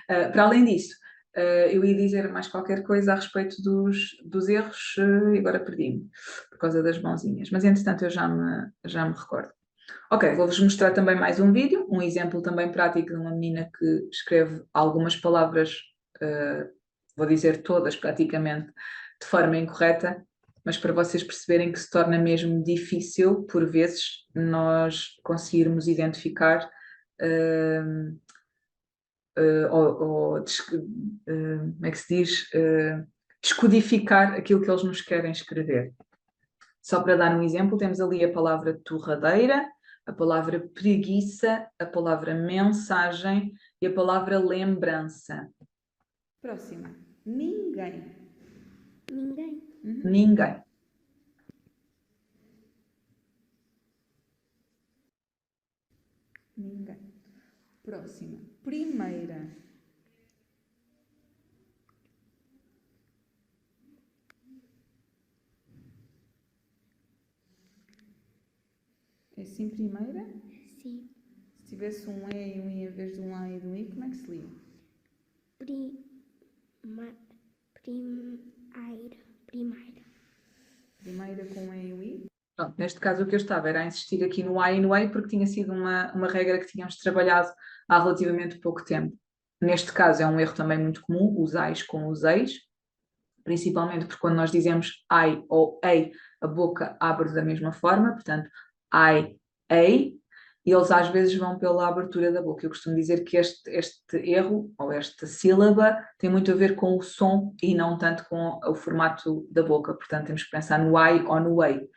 [SPEAKER 2] Para além disso, eu ia dizer mais qualquer coisa a respeito dos erros e agora perdi-me, por causa das mãozinhas. Mas, entretanto, eu já me recordo. Ok, vou-vos mostrar também mais um vídeo, um exemplo também prático de uma menina que escreve algumas palavras, vou dizer todas praticamente, de forma incorreta, mas para vocês perceberem que se torna mesmo difícil, por vezes, nós conseguirmos identificar como é que se diz? Descodificar aquilo que eles nos querem escrever. Só para dar um exemplo, temos ali a palavra torradeira, a palavra preguiça, a palavra mensagem e a palavra lembrança. Próxima. Ninguém.
[SPEAKER 3] Ninguém.
[SPEAKER 2] Ninguém. Ninguém. Próxima. Primeira. É assim primeira?
[SPEAKER 3] Sim.
[SPEAKER 2] Se tivesse um E e um I em vez de um A e de um I, como é que se lia?
[SPEAKER 3] Primeira.
[SPEAKER 2] Primeira com um E e um I? Pronto, neste caso o que eu estava era a insistir aqui no A e no E porque tinha sido uma regra que tínhamos trabalhado há relativamente pouco tempo. Neste caso é um erro também muito comum, os Ais com os Eis, principalmente porque quando nós dizemos ai ou ei, a boca abre da mesma forma, portanto, ai, ei, e eles às vezes vão pela abertura da boca. Eu costumo dizer que este erro, ou esta sílaba, tem muito a ver com o som e não tanto com o formato da boca. Portanto, temos que pensar no ai ou no ei.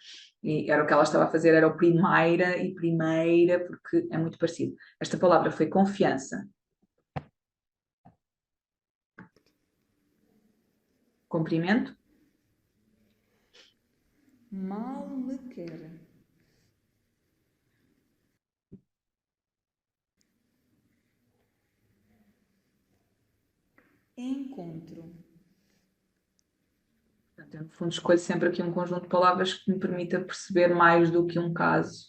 [SPEAKER 2] E era o que ela estava a fazer, era o primeira e primeira, porque é muito parecido. Esta palavra foi confiança. Comprimento.
[SPEAKER 4] Mal me quer. Encontro.
[SPEAKER 2] Portanto, eu, no fundo, escolho sempre aqui um conjunto de palavras que me permita perceber mais do que um caso.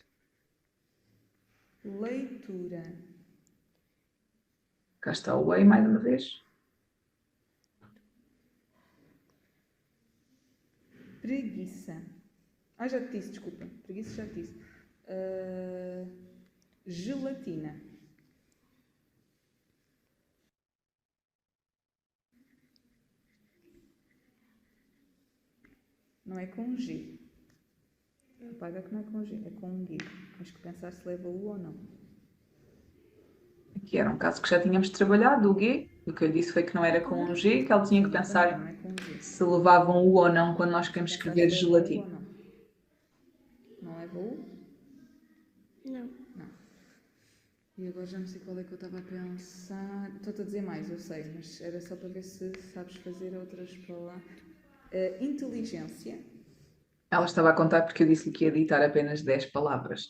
[SPEAKER 4] Leitura.
[SPEAKER 2] Cá está o ei, mais uma vez.
[SPEAKER 4] Preguiça. Ah, já te disse, desculpa. Preguiça já te disse. Gelatina. Não é com G. Apaga que não é com G, é com G. Tens que pensar se leva U ou não.
[SPEAKER 2] Aqui era um caso que já tínhamos trabalhado, o G. O que eu disse foi que não era com um G, que ela tinha que pensar
[SPEAKER 4] Não é com G.
[SPEAKER 2] se levavam U ou não quando nós queremos
[SPEAKER 4] Pensar
[SPEAKER 2] escrever
[SPEAKER 4] se leva U ou
[SPEAKER 2] gelatina.
[SPEAKER 4] não. Não leva U?
[SPEAKER 3] Não.
[SPEAKER 4] Não. E agora já não sei qual é que eu estava a pensar. Estou-te a dizer mais, eu sei, mas era só para ver se sabes fazer outras palavras. Inteligência.
[SPEAKER 2] Ela estava a contar porque eu disse-lhe que ia editar apenas 10 palavras.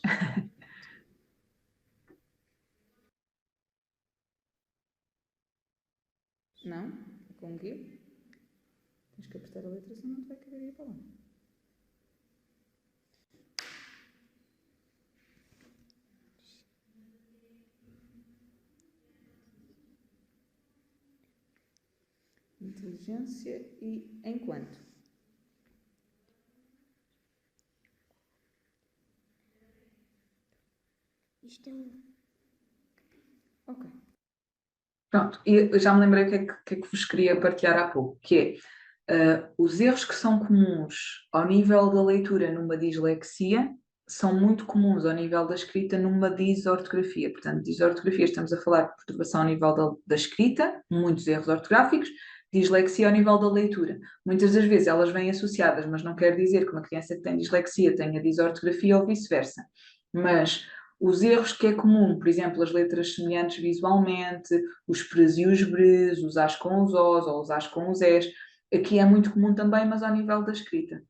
[SPEAKER 4] Não? É com G? Tens que apertar a letra, senão não te vai caber aí a palavra. Inteligência e enquanto.
[SPEAKER 3] Isto é um.
[SPEAKER 4] Ok.
[SPEAKER 2] Pronto, e eu já me lembrei o que é que vos queria partilhar há pouco, que é os erros que são comuns ao nível da leitura numa dislexia são muito comuns ao nível da escrita numa disortografia. Portanto, disortografia, estamos a falar de perturbação ao nível da escrita, muitos erros ortográficos, dislexia ao nível da leitura. Muitas das vezes elas vêm associadas, mas não quer dizer que uma criança que tem dislexia tenha disortografia ou vice-versa. Mas os erros que é comum, por exemplo, as letras semelhantes visualmente, os pres e os bres, os as com os os ou os as com os es, aqui é muito comum também, mas ao nível da escrita.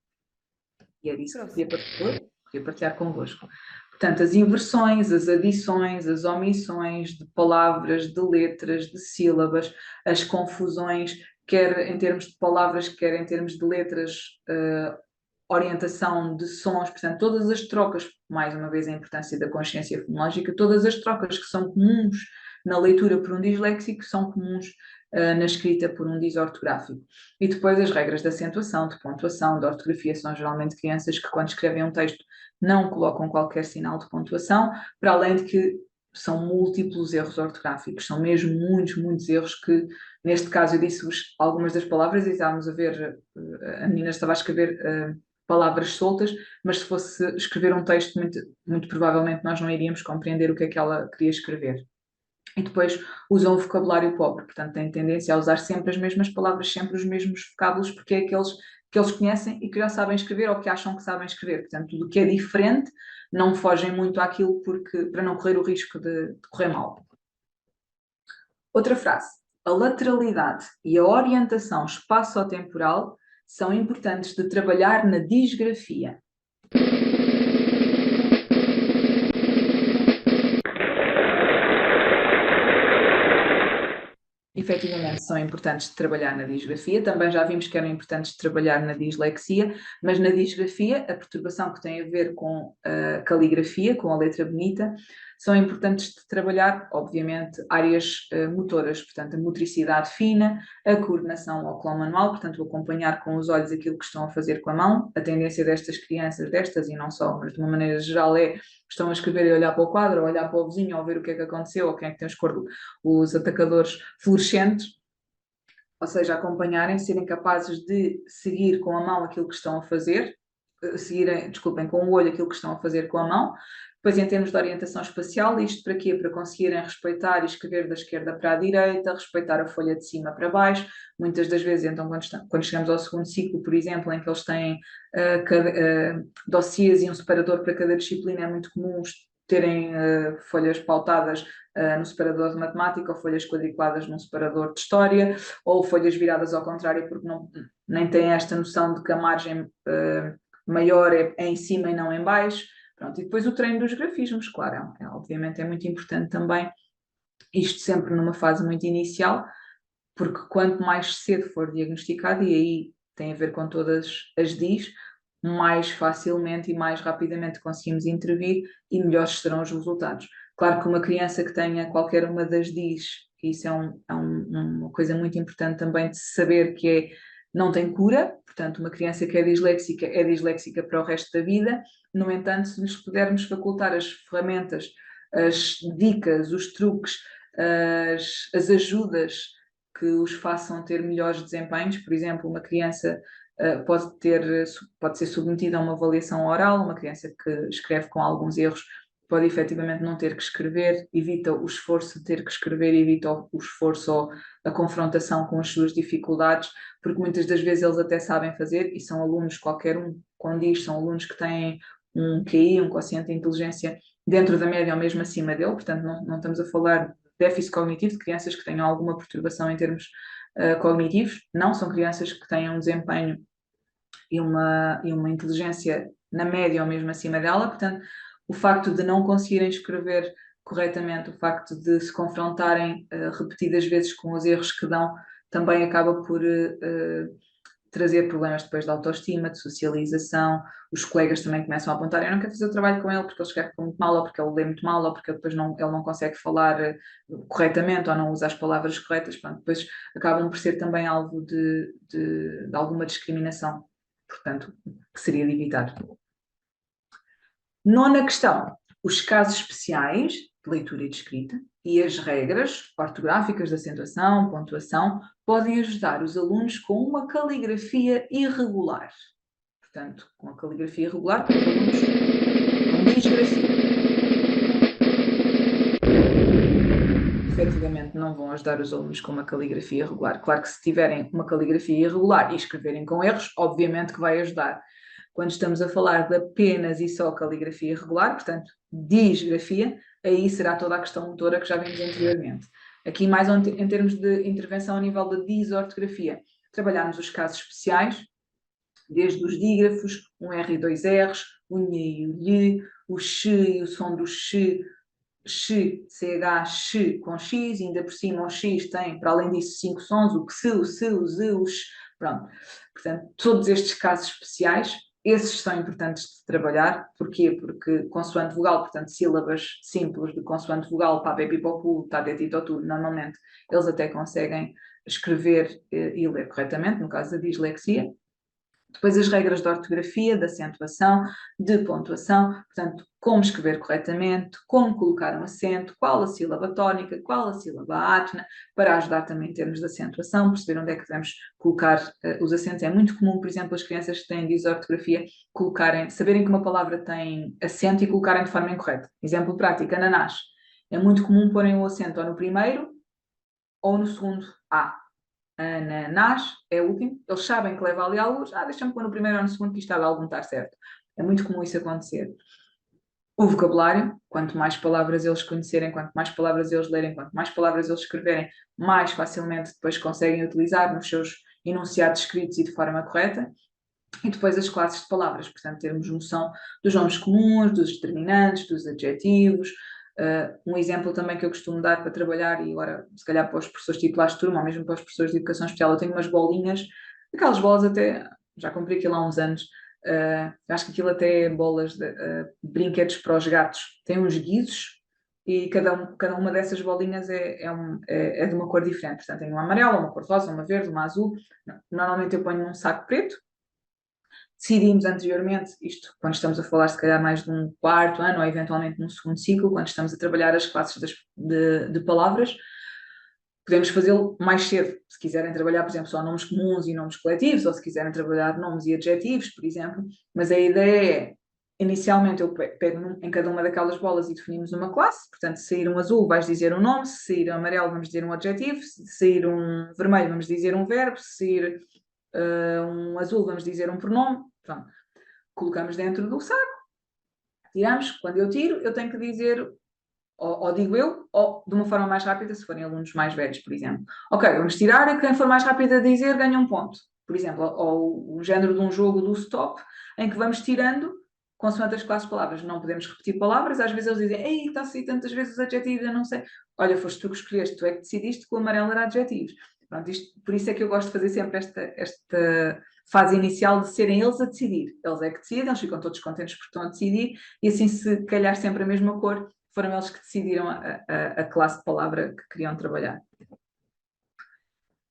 [SPEAKER 2] E é disso que queria partilhar convosco. Portanto, as inversões, as adições, as omissões de palavras, de letras, de sílabas, as confusões, quer em termos de palavras, quer em termos de letras, orientação de sons, portanto, todas as trocas, mais uma vez a importância da consciência fonológica, todas as trocas que são comuns na leitura por um disléxico são comuns na escrita por um disortográfico. E depois as regras de acentuação, de pontuação, de ortografia são geralmente crianças que quando escrevem um texto não colocam qualquer sinal de pontuação, para além de que são múltiplos erros ortográficos, são mesmo muitos, muitos erros que, neste caso, eu disse-vos algumas das palavras e estávamos a ver, a menina estava a escrever palavras soltas, mas se fosse escrever um texto, muito provavelmente nós não iríamos compreender o que é que ela queria escrever. E depois usam um vocabulário pobre, portanto têm tendência a usar sempre as mesmas palavras, sempre os mesmos vocábulos, porque é aqueles que eles conhecem e que já sabem escrever ou que acham que sabem escrever. Portanto, tudo o que é diferente não fogem muito àquilo para não correr o risco de correr mal. Outra frase. A lateralidade e a orientação espaço-temporal são importantes de trabalhar na disgrafia. Efetivamente são importantes de trabalhar na disgrafia, também já vimos que eram importantes de trabalhar na dislexia, mas na disgrafia, a perturbação que tem a ver com a caligrafia, com a letra bonita, são importantes de trabalhar, obviamente, áreas motoras, portanto, a motricidade fina, a coordenação oculomanual, portanto, o acompanhar com os olhos aquilo que estão a fazer com a mão. A tendência destas crianças, e não só, mas de uma maneira geral estão a escrever e olhar para o quadro, ou olhar para o vizinho, ou ver o que é que aconteceu, ou quem é que tem os atacadores fluorescentes, ou seja, acompanharem, serem capazes de seguir com a mão aquilo que estão a fazer, desculpem, com o olho aquilo que estão a fazer com a mão, Depois, em termos de orientação espacial, isto para quê? Para conseguirem respeitar e escrever da esquerda para a direita, respeitar a folha de cima para baixo. Muitas das vezes, então, quando chegamos ao segundo ciclo, por exemplo, em que eles têm dossiês e um separador para cada disciplina, é muito comum terem folhas pautadas no separador de matemática, ou folhas quadriculadas num separador de história, ou folhas viradas ao contrário, porque nem têm esta noção de que a margem maior é em cima e não em baixo. Pronto, e depois o treino dos grafismos, claro, obviamente é muito importante também, isto sempre numa fase muito inicial, porque quanto mais cedo for diagnosticado, e aí tem a ver com todas as DIS, mais facilmente e mais rapidamente conseguimos intervir e melhores serão os resultados. Claro que uma criança que tenha qualquer uma das DIS, que isso é uma coisa muito importante também de saber, que é não tem cura, portanto, uma criança que é disléxica para o resto da vida. No entanto, se lhes pudermos facultar as ferramentas, as dicas, os truques, as ajudas que os façam ter melhores desempenhos, por exemplo, uma criança pode ser submetida a uma avaliação oral, uma criança que escreve com alguns erros pode efetivamente não ter que escrever, evita o esforço de ter que escrever, evita o esforço ou a confrontação com as suas dificuldades, porque muitas das vezes eles até sabem fazer, e são alunos, qualquer um, quando diz, são alunos que têm um QI, um quociente de inteligência dentro da média ou mesmo acima dele, portanto não estamos a falar de déficit cognitivo, de crianças que tenham alguma perturbação em termos cognitivos, não, são crianças que têm um desempenho e uma inteligência na média ou mesmo acima dela, portanto, o facto de não conseguirem escrever corretamente, o facto de se confrontarem repetidas vezes com os erros que dão, também acaba por trazer problemas depois de autoestima, de socialização. Os colegas também começam a apontar: eu não quero fazer o trabalho com ele porque ele escreve muito mal, ou porque ele lê muito mal, ou porque depois ele não consegue falar corretamente, ou não usa as palavras corretas. Pronto, depois acabam por ser também alvo de alguma discriminação, portanto, que seria de evitar. Nona questão: os casos especiais de leitura e de escrita e as regras ortográficas de acentuação, pontuação, podem ajudar os alunos com uma caligrafia irregular. Portanto, com a caligrafia irregular, os alunos com disgrafia. Efetivamente, não vão ajudar os alunos com uma caligrafia irregular. Claro que se tiverem uma caligrafia irregular e escreverem com erros, obviamente que vai ajudar. Quando estamos a falar de apenas e só caligrafia irregular, portanto, disgrafia, aí será toda a questão motora que já vimos anteriormente. Aqui, mais em termos de intervenção a nível da disortografia, trabalhamos os casos especiais, desde os dígrafos, um R e dois R's, o N e o Lh, o X e o som do X, CH, X com X, e ainda por cima o X tem, para além disso, 5 sons, o XE, o SE, o Z, o X, pronto. Portanto, todos estes casos especiais, esses são importantes de trabalhar. Porquê? Porque consoante vogal, portanto, sílabas simples de consoante vogal, papé, pipopu, tadé, titotu, normalmente eles até conseguem escrever e ler corretamente, no caso da dislexia. Depois as regras de ortografia, de acentuação, de pontuação, portanto, como escrever corretamente, como colocar um acento, qual a sílaba tónica, qual a sílaba átona, para ajudar também em termos de acentuação, perceber onde é que devemos colocar os acentos. É muito comum, por exemplo, as crianças que têm disortografia saberem que uma palavra tem acento e colocarem de forma incorreta. Exemplo prático: ananás. É muito comum porem o acento ou no primeiro ou no segundo A. Ananás é o último, eles sabem que leva ali alguns, deixa-me pôr no primeiro ou no segundo que isto está a algum estar certo. É muito comum isso acontecer. O vocabulário: quanto mais palavras eles conhecerem, quanto mais palavras eles lerem, quanto mais palavras eles escreverem, mais facilmente depois conseguem utilizar nos seus enunciados escritos e de forma correta. E depois as classes de palavras, portanto, termos noção dos nomes comuns, dos determinantes, dos adjetivos. Um exemplo também que eu costumo dar para trabalhar, e agora se calhar para os professores titulares de turma ou mesmo para os professores de educação especial, eu tenho umas bolinhas, aquelas bolas até, já comprei aquilo há uns anos, acho que aquilo até é bolas de brinquedos para os gatos, tem uns guizos e cada uma dessas bolinhas é de uma cor diferente, portanto tem uma amarela, uma cor rosa, uma verde, uma azul. Normalmente eu ponho num saco preto. Decidimos anteriormente, isto quando estamos a falar se calhar mais de um quarto ano ou eventualmente num segundo ciclo, quando estamos a trabalhar as classes de palavras, podemos fazê-lo mais cedo, se quiserem trabalhar, por exemplo, só nomes comuns e nomes coletivos, ou se quiserem trabalhar nomes e adjetivos, por exemplo, mas a ideia é inicialmente eu pego em cada uma daquelas bolas e definimos uma classe, portanto, se sair um azul vais dizer um nome, se sair um amarelo vamos dizer um adjetivo, se sair um vermelho vamos dizer um verbo, se sair um azul vamos dizer um pronome, pronto. Colocamos dentro do saco, tiramos, quando eu tiro eu tenho que dizer, ou digo eu, ou de uma forma mais rápida, se forem alunos mais velhos, por exemplo. Ok, vamos tirar e quem for mais rápido a dizer ganha um ponto. Por exemplo, ou o género de um jogo do stop, em que vamos tirando consoante as classes de palavras. Não podemos repetir palavras, às vezes eles dizem, ei, está a sair tantas vezes os adjetivos, eu não sei. Olha, foste tu que escolheste, tu é que decidiste que o amarelo era adjetivos. Pronto, por isso é que eu gosto de fazer sempre esta fase inicial de serem eles a decidir. Eles é que decidem, eles ficam todos contentes porque estão a decidir, e assim se calhar sempre a mesma cor, foram eles que decidiram a classe de palavra que queriam trabalhar.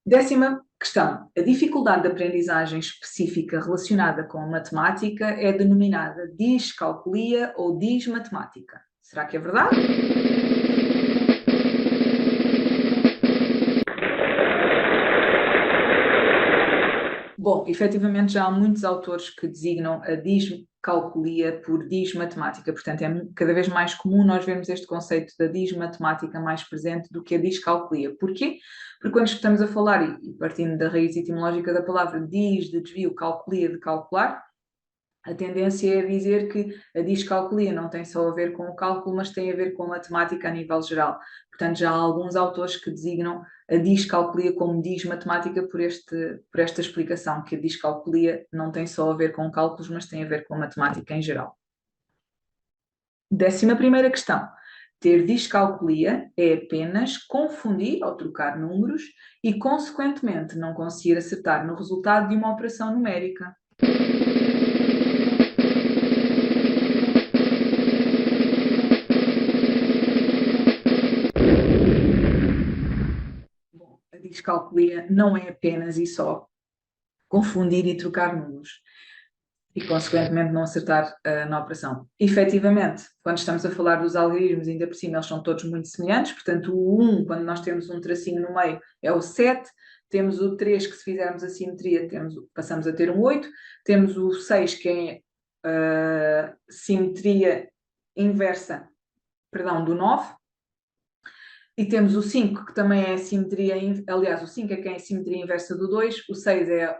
[SPEAKER 2] 10ª questão. A dificuldade de aprendizagem específica relacionada com a matemática é denominada discalculia ou dismatemática. Será que é verdade? Bom, efetivamente já há muitos autores que designam a discalculia por dismatemática, portanto é cada vez mais comum nós vermos este conceito da dismatemática mais presente do que a discalculia. Porquê? Porque quando estamos a falar, e partindo da raiz etimológica da palavra dis, de desvio, calculia, de calcular, a tendência é dizer que a discalculia não tem só a ver com o cálculo, mas tem a ver com a matemática a nível geral. Portanto, já há alguns autores que designam a discalculia como dismatemática por esta explicação, que a discalculia não tem só a ver com cálculos, mas tem a ver com a matemática em geral. 11ª questão. Ter discalculia é apenas confundir ou trocar números e, consequentemente, não conseguir acertar no resultado de uma operação numérica. Bom, a discalculia não é apenas e só confundir e trocar números e, consequentemente, não acertar na operação. Efetivamente, quando estamos a falar dos algarismos, ainda por cima, eles são todos muito semelhantes, portanto, o 1, quando nós temos um tracinho no meio, é o 7, temos o 3, que se fizermos a simetria, passamos a ter um 8, temos o 6, que é simetria inversa, perdão, do 9, e temos o 5, que também é simetria, aliás, o 5 é que é a simetria inversa do 2, o 6 é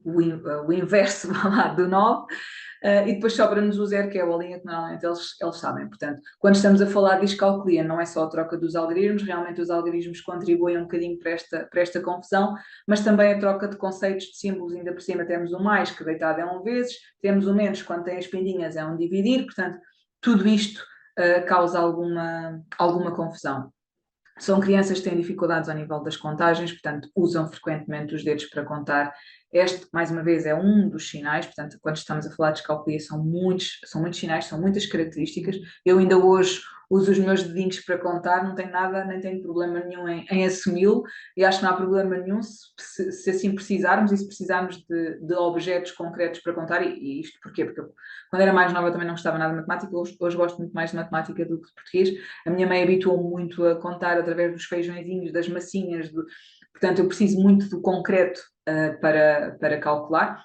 [SPEAKER 2] o inverso lá, do 9, e depois sobra-nos o 0, que é a bolinha que normalmente eles sabem. Portanto, quando estamos a falar de discalculia, não é só a troca dos algarismos, realmente os algarismos contribuem um bocadinho para esta confusão, mas também a troca de conceitos de símbolos. Ainda por cima temos o mais, que deitado é um vezes, temos o menos, quando tem as pinguinhas é um dividir, portanto, tudo isto causa alguma confusão. São crianças que têm dificuldades ao nível das contagens, portanto, usam frequentemente os dedos para contar. Este, mais uma vez, é um dos sinais, portanto, quando estamos a falar de descalculia, são muitos sinais, são muitas características. Eu ainda hoje uso os meus dedinhos para contar, não tenho nada, nem tenho problema nenhum em assumi-lo, e acho que não há problema nenhum se assim precisarmos, e se precisarmos de objetos concretos para contar, e isto porquê? Porque eu, quando era mais nova, também não gostava nada de matemática, hoje gosto muito mais de matemática do que de português. A minha mãe habituou-me muito a contar através dos feijõezinhos, das massinhas, portanto, eu preciso muito do concreto para calcular.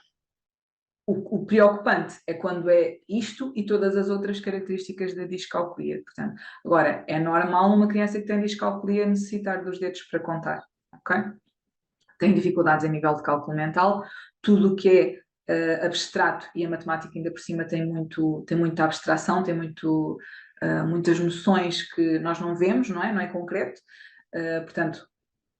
[SPEAKER 2] O preocupante é quando é isto e todas as outras características da discalculia. Portanto, agora, é normal uma criança que tem discalculia necessitar dos dedos para contar, ok? Tem dificuldades a nível de cálculo mental, tudo o que é abstrato, e a matemática ainda por cima tem muita abstração, tem muitas noções que nós não vemos, não é concreto, portanto,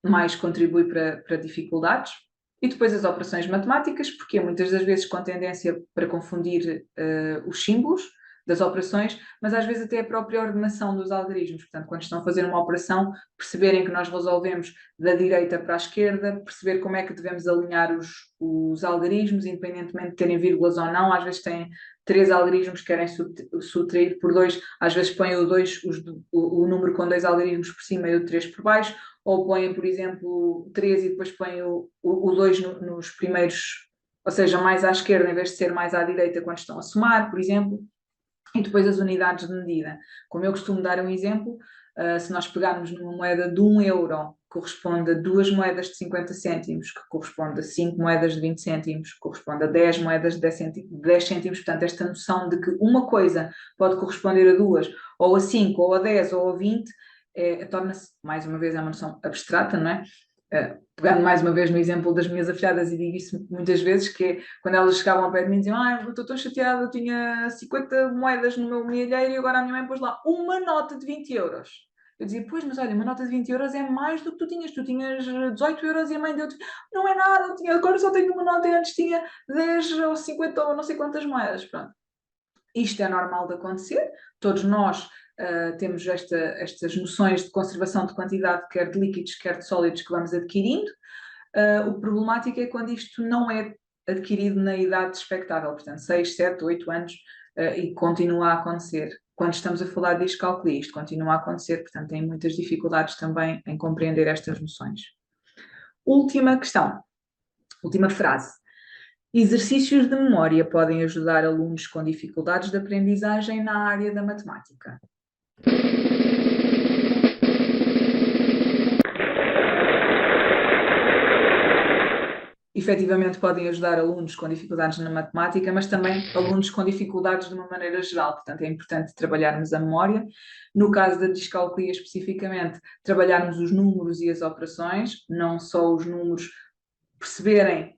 [SPEAKER 2] mais contribui para dificuldades. E depois as operações matemáticas, porque muitas das vezes com tendência para confundir os símbolos das operações, mas às vezes até a própria ordenação dos algarismos. Portanto, quando estão a fazer uma operação, perceberem que nós resolvemos da direita para a esquerda, perceber como é que devemos alinhar os algarismos, independentemente de terem vírgulas ou não. Às vezes têm 3 algarismos que querem subtrair por 2, às vezes põem o número com 2 algarismos por cima e o 3 por baixo, ou põem, por exemplo, 3 e depois põem o 2 nos primeiros, ou seja, mais à esquerda em vez de ser mais à direita quando estão a somar, por exemplo. E depois as unidades de medida. Como eu costumo dar um exemplo, se nós pegarmos numa moeda de 1 euro corresponde a 2 moedas de 50 cêntimos, que corresponde a 5 moedas de 20 cêntimos, que corresponde a 10 moedas de 10 cêntimos. Portanto, esta noção de que uma coisa pode corresponder a 2, ou a 5, ou a 10, ou a 20, torna-se, mais uma vez, é uma noção abstrata, não é? Pegando mais uma vez no exemplo das minhas afilhadas, e digo isso muitas vezes, que é quando elas chegavam ao pé de mim e diziam: eu estou tão chateada, eu tinha 50 moedas no meu milheiro e agora a minha mãe pôs lá uma nota de 20 euros. Eu dizia: pois, mas olha, uma nota de 20 euros é mais do que tu tinhas 18 euros e a mãe deu-te, não é nada, agora só tenho uma nota e antes tinha 10 ou 50 ou não sei quantas moedas. Pronto. Isto é normal de acontecer, todos nós temos estas noções de conservação de quantidade, quer de líquidos, quer de sólidos, que vamos adquirindo. O problemático é quando isto não é adquirido na idade expectável, portanto, 6, 7, 8 anos, e continua a acontecer. Quando estamos a falar de discalculia, isto continua a acontecer, portanto, tem muitas dificuldades também em compreender estas noções. Última questão, última frase. Exercícios de memória podem ajudar alunos com dificuldades de aprendizagem na área da matemática. Efetivamente podem ajudar alunos com dificuldades na matemática, mas também alunos com dificuldades de uma maneira geral. Portanto, é importante trabalharmos a memória. No caso da discalculia especificamente, trabalharmos os números e as operações, não só os números, perceberem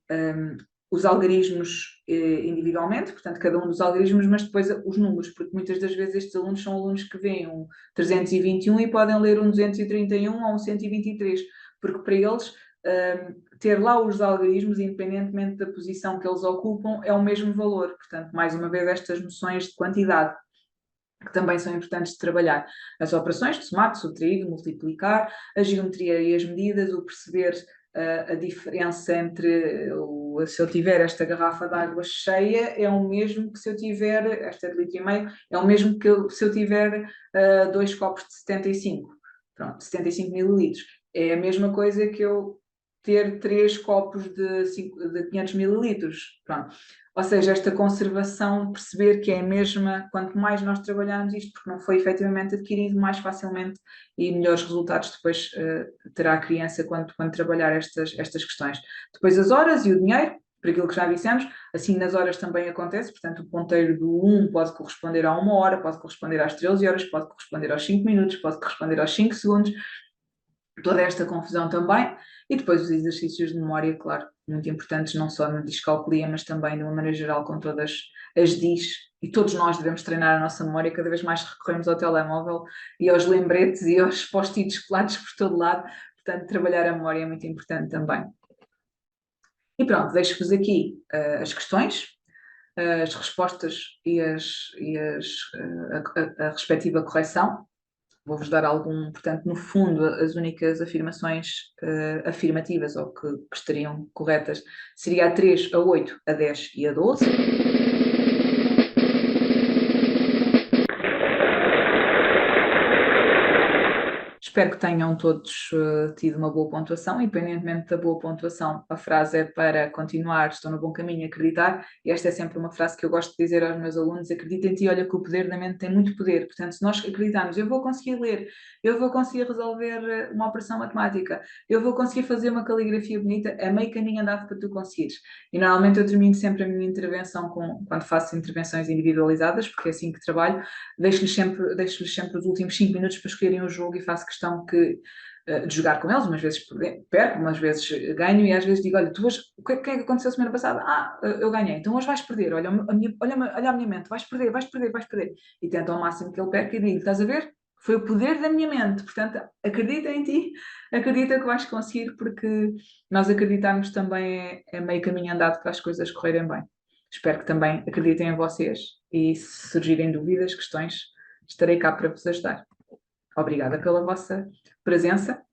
[SPEAKER 2] os algarismos individualmente, portanto, cada um dos algarismos, mas depois os números, porque muitas das vezes estes alunos são alunos que veem um 321 e podem ler um 231 ou um 123, porque para eles ter lá os algarismos, independentemente da posição que eles ocupam, é o mesmo valor. Portanto, mais uma vez, estas noções de quantidade, que também são importantes de trabalhar. As operações de somar, de subtrair, de multiplicar, a geometria e as medidas, o perceber a diferença entre, se eu tiver esta garrafa de água cheia, é o mesmo que se eu tiver, esta é de litro e meio, é o mesmo que se eu tiver 2 copos de 75, pronto, 75 mililitros. É a mesma coisa que eu ter 3 copos de 500 mililitros, pronto. Ou seja, esta conservação, perceber que é a mesma, quanto mais nós trabalharmos isto, porque não foi efetivamente adquirido, mais facilmente e melhores resultados depois terá a criança quando trabalhar estas questões. Depois as horas e o dinheiro, por aquilo que já dissemos, assim nas horas também acontece, portanto o ponteiro do 1 pode corresponder a 1 hora, pode corresponder às 13 horas, pode corresponder aos 5 minutos, pode corresponder aos 5 segundos, toda esta confusão também. E depois os exercícios de memória, claro, muito importantes, não só na discalculia, mas também de uma maneira geral com todas as DIs. E todos nós devemos treinar a nossa memória, cada vez mais recorremos ao telemóvel e aos lembretes e aos post-its colados por todo lado. Portanto, trabalhar a memória é muito importante também. E pronto, deixo-vos aqui as questões, as respostas e a respectiva correção. Vou-vos dar algum, portanto, no fundo, as únicas afirmações afirmativas ou que estariam corretas seria a 3, a 8, a 10 e a 12. Espero que tenham todos tido uma boa pontuação, independentemente da boa pontuação. A frase é para continuar, estou no bom caminho, acreditar, e esta é sempre uma frase que eu gosto de dizer aos meus alunos: acredita em ti, olha que o poder da mente tem muito poder. Portanto, se nós acreditarmos, eu vou conseguir ler, eu vou conseguir resolver uma operação matemática, eu vou conseguir fazer uma caligrafia bonita, é meio caminho andado para tu conseguires. E normalmente eu termino sempre a minha intervenção quando faço intervenções individualizadas, porque é assim que trabalho, deixo-lhes sempre os últimos 5 minutos para escolherem o jogo e faço questão de jogar com eles, umas vezes perco, umas vezes ganho, e às vezes digo: olha, tu hoje, o que é que aconteceu semana passada? Eu ganhei, então hoje vais perder, olha a minha mente, vais perder, e tento ao máximo que ele perca e digo: estás a ver? Foi o poder da minha mente, portanto acredita em ti, acredita que vais conseguir, porque nós acreditarmos também é meio caminho andado para as coisas correrem bem. Espero que também acreditem em vocês, e se surgirem dúvidas, questões, estarei cá para vos ajudar. Obrigada pela vossa presença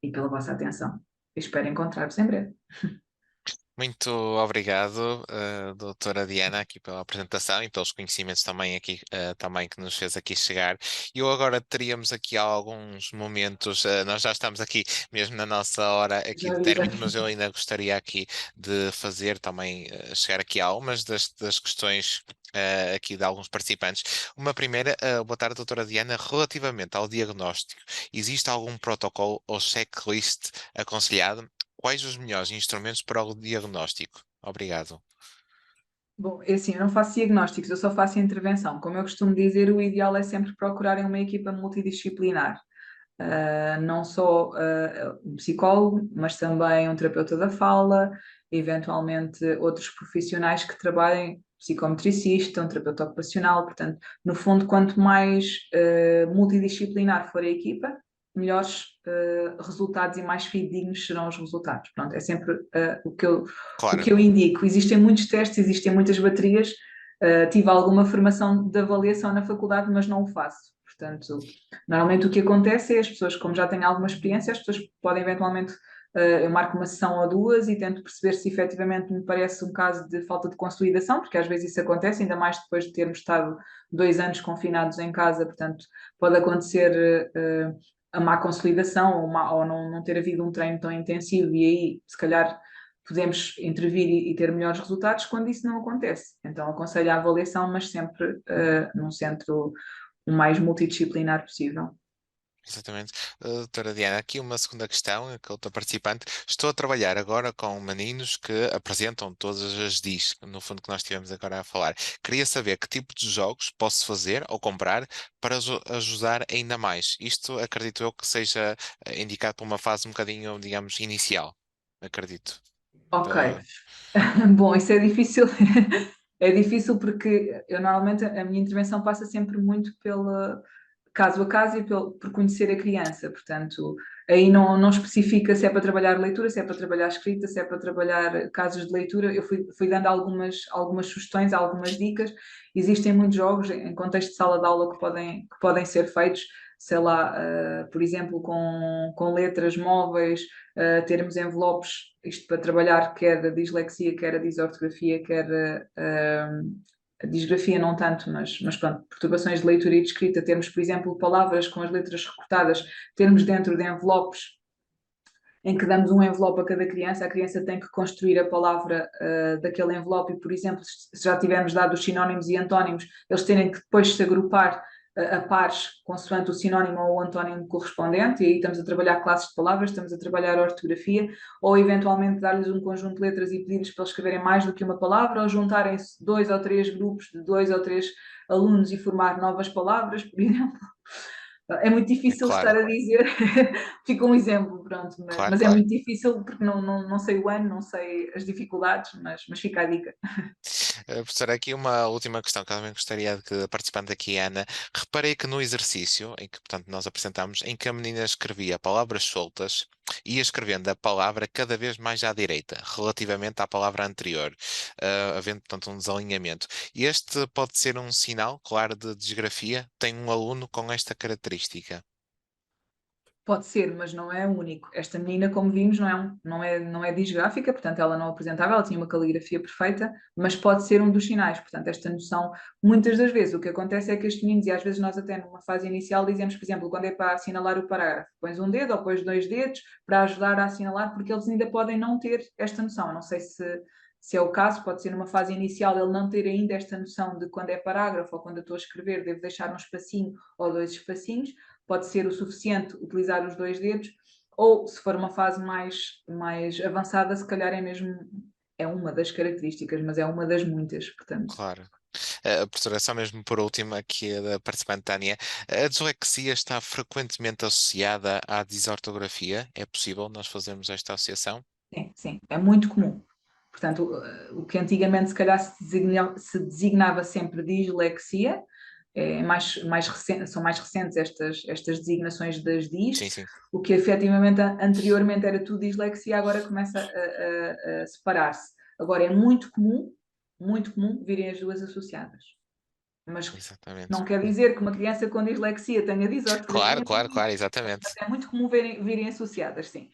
[SPEAKER 2] e pela vossa atenção. Espero encontrar-vos em breve.
[SPEAKER 1] Muito obrigado, doutora Diana, aqui pela apresentação e pelos conhecimentos também aqui, também que nos fez aqui chegar. E eu agora teríamos aqui alguns momentos, nós já estamos aqui mesmo na nossa hora aqui de término, mas eu ainda gostaria aqui de fazer também, chegar aqui a algumas das questões aqui de alguns participantes. Uma primeira, boa tarde, doutora Diana. Relativamente ao diagnóstico, existe algum protocolo ou checklist aconselhado? Quais os melhores instrumentos para o diagnóstico? Obrigado.
[SPEAKER 2] Bom, é assim, eu não faço diagnósticos, eu só faço intervenção. Como eu costumo dizer, o ideal é sempre procurarem uma equipa multidisciplinar. Não só um psicólogo, mas também um terapeuta da fala, eventualmente outros profissionais que trabalhem, psicometricista, um terapeuta ocupacional. Portanto, no fundo, quanto mais multidisciplinar for a equipa, melhores resultados e mais fidedignos serão os resultados. Pronto, é sempre o
[SPEAKER 1] Claro,
[SPEAKER 2] que eu indico. Existem muitos testes, existem muitas baterias. Tive alguma formação de avaliação na faculdade, mas não o faço. Portanto, normalmente o que acontece é as pessoas, como já têm alguma experiência, as pessoas podem eventualmente, eu marco uma sessão ou duas e tento perceber se efetivamente me parece um caso de falta de consolidação, porque às vezes isso acontece, ainda mais depois de termos estado 2 anos confinados em casa, portanto, pode acontecer a má consolidação ou não ter havido um treino tão intensivo e aí, se calhar, podemos intervir e ter melhores resultados quando isso não acontece. Então, aconselho a avaliação, mas sempre num centro o mais multidisciplinar possível.
[SPEAKER 1] exatamente. Doutora Diana, aqui uma segunda questão, que outra participante. Estou a trabalhar agora com meninos que apresentam todas as DIS, no fundo que nós estivemos agora a falar. Queria saber que tipo de jogos posso fazer ou comprar para ajudar ainda mais. Isto acredito eu que seja indicado para uma fase um bocadinho, digamos, inicial. Acredito.
[SPEAKER 2] Ok.
[SPEAKER 1] Tá.
[SPEAKER 2] Bom, isso é difícil. É difícil porque eu normalmente a minha intervenção passa sempre muito pela caso a caso e por conhecer a criança. Portanto, aí não especifica se é para trabalhar leitura, se é para trabalhar escrita, se é para trabalhar casos de leitura. Eu fui dando algumas sugestões, algumas dicas. Existem muitos jogos em contexto de sala de aula que podem ser feitos, sei lá, por exemplo, com letras móveis, termos envelopes, isto para trabalhar quer a dislexia, quer a disortografia, quer a disgrafia não tanto, mas pronto, perturbações de leitura e de escrita, termos, por exemplo, palavras com as letras recortadas, termos dentro de envelopes em que damos um envelope a cada criança, a criança tem que construir a palavra daquele envelope e, por exemplo, se já tivermos dado os sinónimos e antónimos, eles terem que depois se agrupar a pares consoante o sinónimo ou o antónimo correspondente, e aí estamos a trabalhar classes de palavras, estamos a trabalhar ortografia, ou eventualmente dar-lhes um conjunto de letras e pedir-lhes para eles escreverem mais do que uma palavra, ou juntarem-se 2 ou 3 grupos de 2 ou 3 alunos e formar novas palavras, por exemplo. É muito
[SPEAKER 1] É
[SPEAKER 2] difícil
[SPEAKER 1] claro,
[SPEAKER 2] estar a dizer, fica um exemplo, pronto,
[SPEAKER 1] claro,
[SPEAKER 2] mas é
[SPEAKER 1] claro.
[SPEAKER 2] muito difícil porque não sei o ano, não sei as dificuldades, mas fica a dica.
[SPEAKER 1] Professora, aqui uma última questão que eu também gostaria de que a participante aqui, Ana, reparei que no exercício em que, portanto, nós apresentamos, em que a menina escrevia palavras soltas, ia escrevendo a palavra cada vez mais à direita, relativamente à palavra anterior, havendo, portanto, um desalinhamento. Este pode ser um sinal, claro, de disgrafia. Tem um aluno com esta característica.
[SPEAKER 2] Pode ser, mas não é o único. Esta menina, como vimos, não é disgráfica, portanto ela não apresentava, ela tinha uma caligrafia perfeita, mas pode ser um dos sinais. Portanto, esta noção, muitas das vezes, o que acontece é que estes meninos, e às vezes nós até numa fase inicial dizemos, por exemplo, quando é para assinalar o parágrafo, pões um dedo ou pões 2 dedos para ajudar a assinalar, porque eles ainda podem não ter esta noção. Eu não sei se é o caso, pode ser numa fase inicial ele não ter ainda esta noção de quando é parágrafo ou quando eu estou a escrever, devo deixar um espacinho ou 2 espacinhos, pode ser o suficiente utilizar os 2 dedos, ou se for uma fase mais avançada, se calhar é uma das características, mas é uma das muitas, portanto.
[SPEAKER 1] Claro. Professora, só mesmo por último, aqui da participante Tânia, a dislexia está frequentemente associada à disortografia? É possível nós fazermos esta associação?
[SPEAKER 2] Sim, sim, é muito comum. Portanto, o que antigamente se calhar se designava sempre dislexia, são mais recentes estas designações das DIS,
[SPEAKER 1] Sim, sim.
[SPEAKER 2] o que efetivamente anteriormente era tudo dislexia, agora começa a separar-se. Agora é muito comum virem as duas associadas. Mas
[SPEAKER 1] Exatamente.
[SPEAKER 2] não quer dizer que uma criança com dislexia tenha
[SPEAKER 1] Claro,
[SPEAKER 2] disortografia,
[SPEAKER 1] claro, claro, exatamente.
[SPEAKER 2] mas é muito comum virem associadas, sim.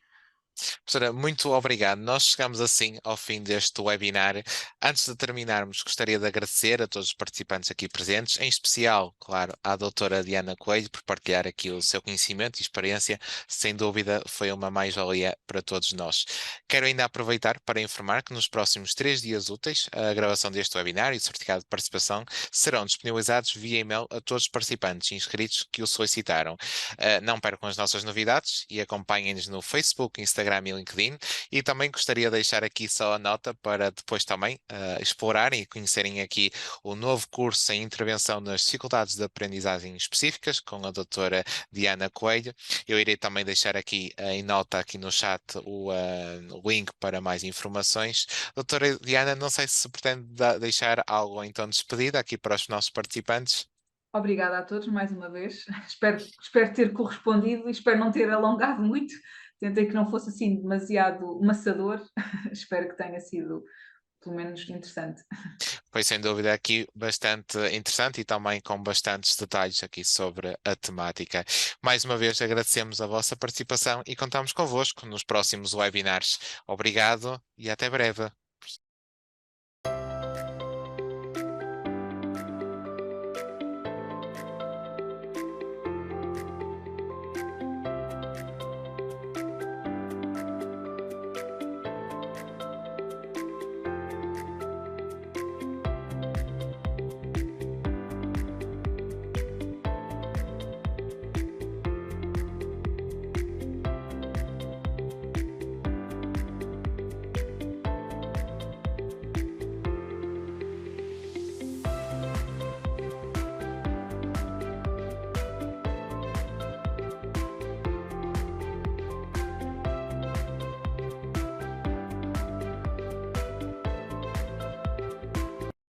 [SPEAKER 1] Professora, muito obrigado. Nós chegamos assim ao fim deste webinar. Antes de terminarmos, gostaria de agradecer a todos os participantes aqui presentes, em especial, claro, à doutora Diana Coelho, por partilhar aqui o seu conhecimento e experiência. Sem dúvida, foi uma mais-valia para todos nós. Quero ainda aproveitar para informar que nos próximos 3 dias úteis, a gravação deste webinar e o certificado de participação serão disponibilizados via e-mail a todos os participantes inscritos que o solicitaram. Não percam as nossas novidades e acompanhem-nos no Facebook, Instagram e LinkedIn. E também gostaria de deixar aqui só a nota para depois também explorarem e conhecerem aqui o novo curso em intervenção nas dificuldades de aprendizagem específicas com a doutora Diana Coelho. Eu irei também deixar aqui em nota aqui no chat o link para mais informações. Doutora Diana, não sei se pretende deixar algo então de despedida aqui para os nossos participantes.
[SPEAKER 2] Obrigada a todos mais uma vez. Espero ter correspondido e espero não ter alongado muito. Tentei que não fosse assim demasiado maçador. Espero que tenha sido pelo menos interessante.
[SPEAKER 1] Foi sem dúvida aqui bastante interessante e também com bastantes detalhes aqui sobre a temática. Mais uma vez agradecemos a vossa participação e contamos convosco nos próximos webinars. Obrigado e até breve.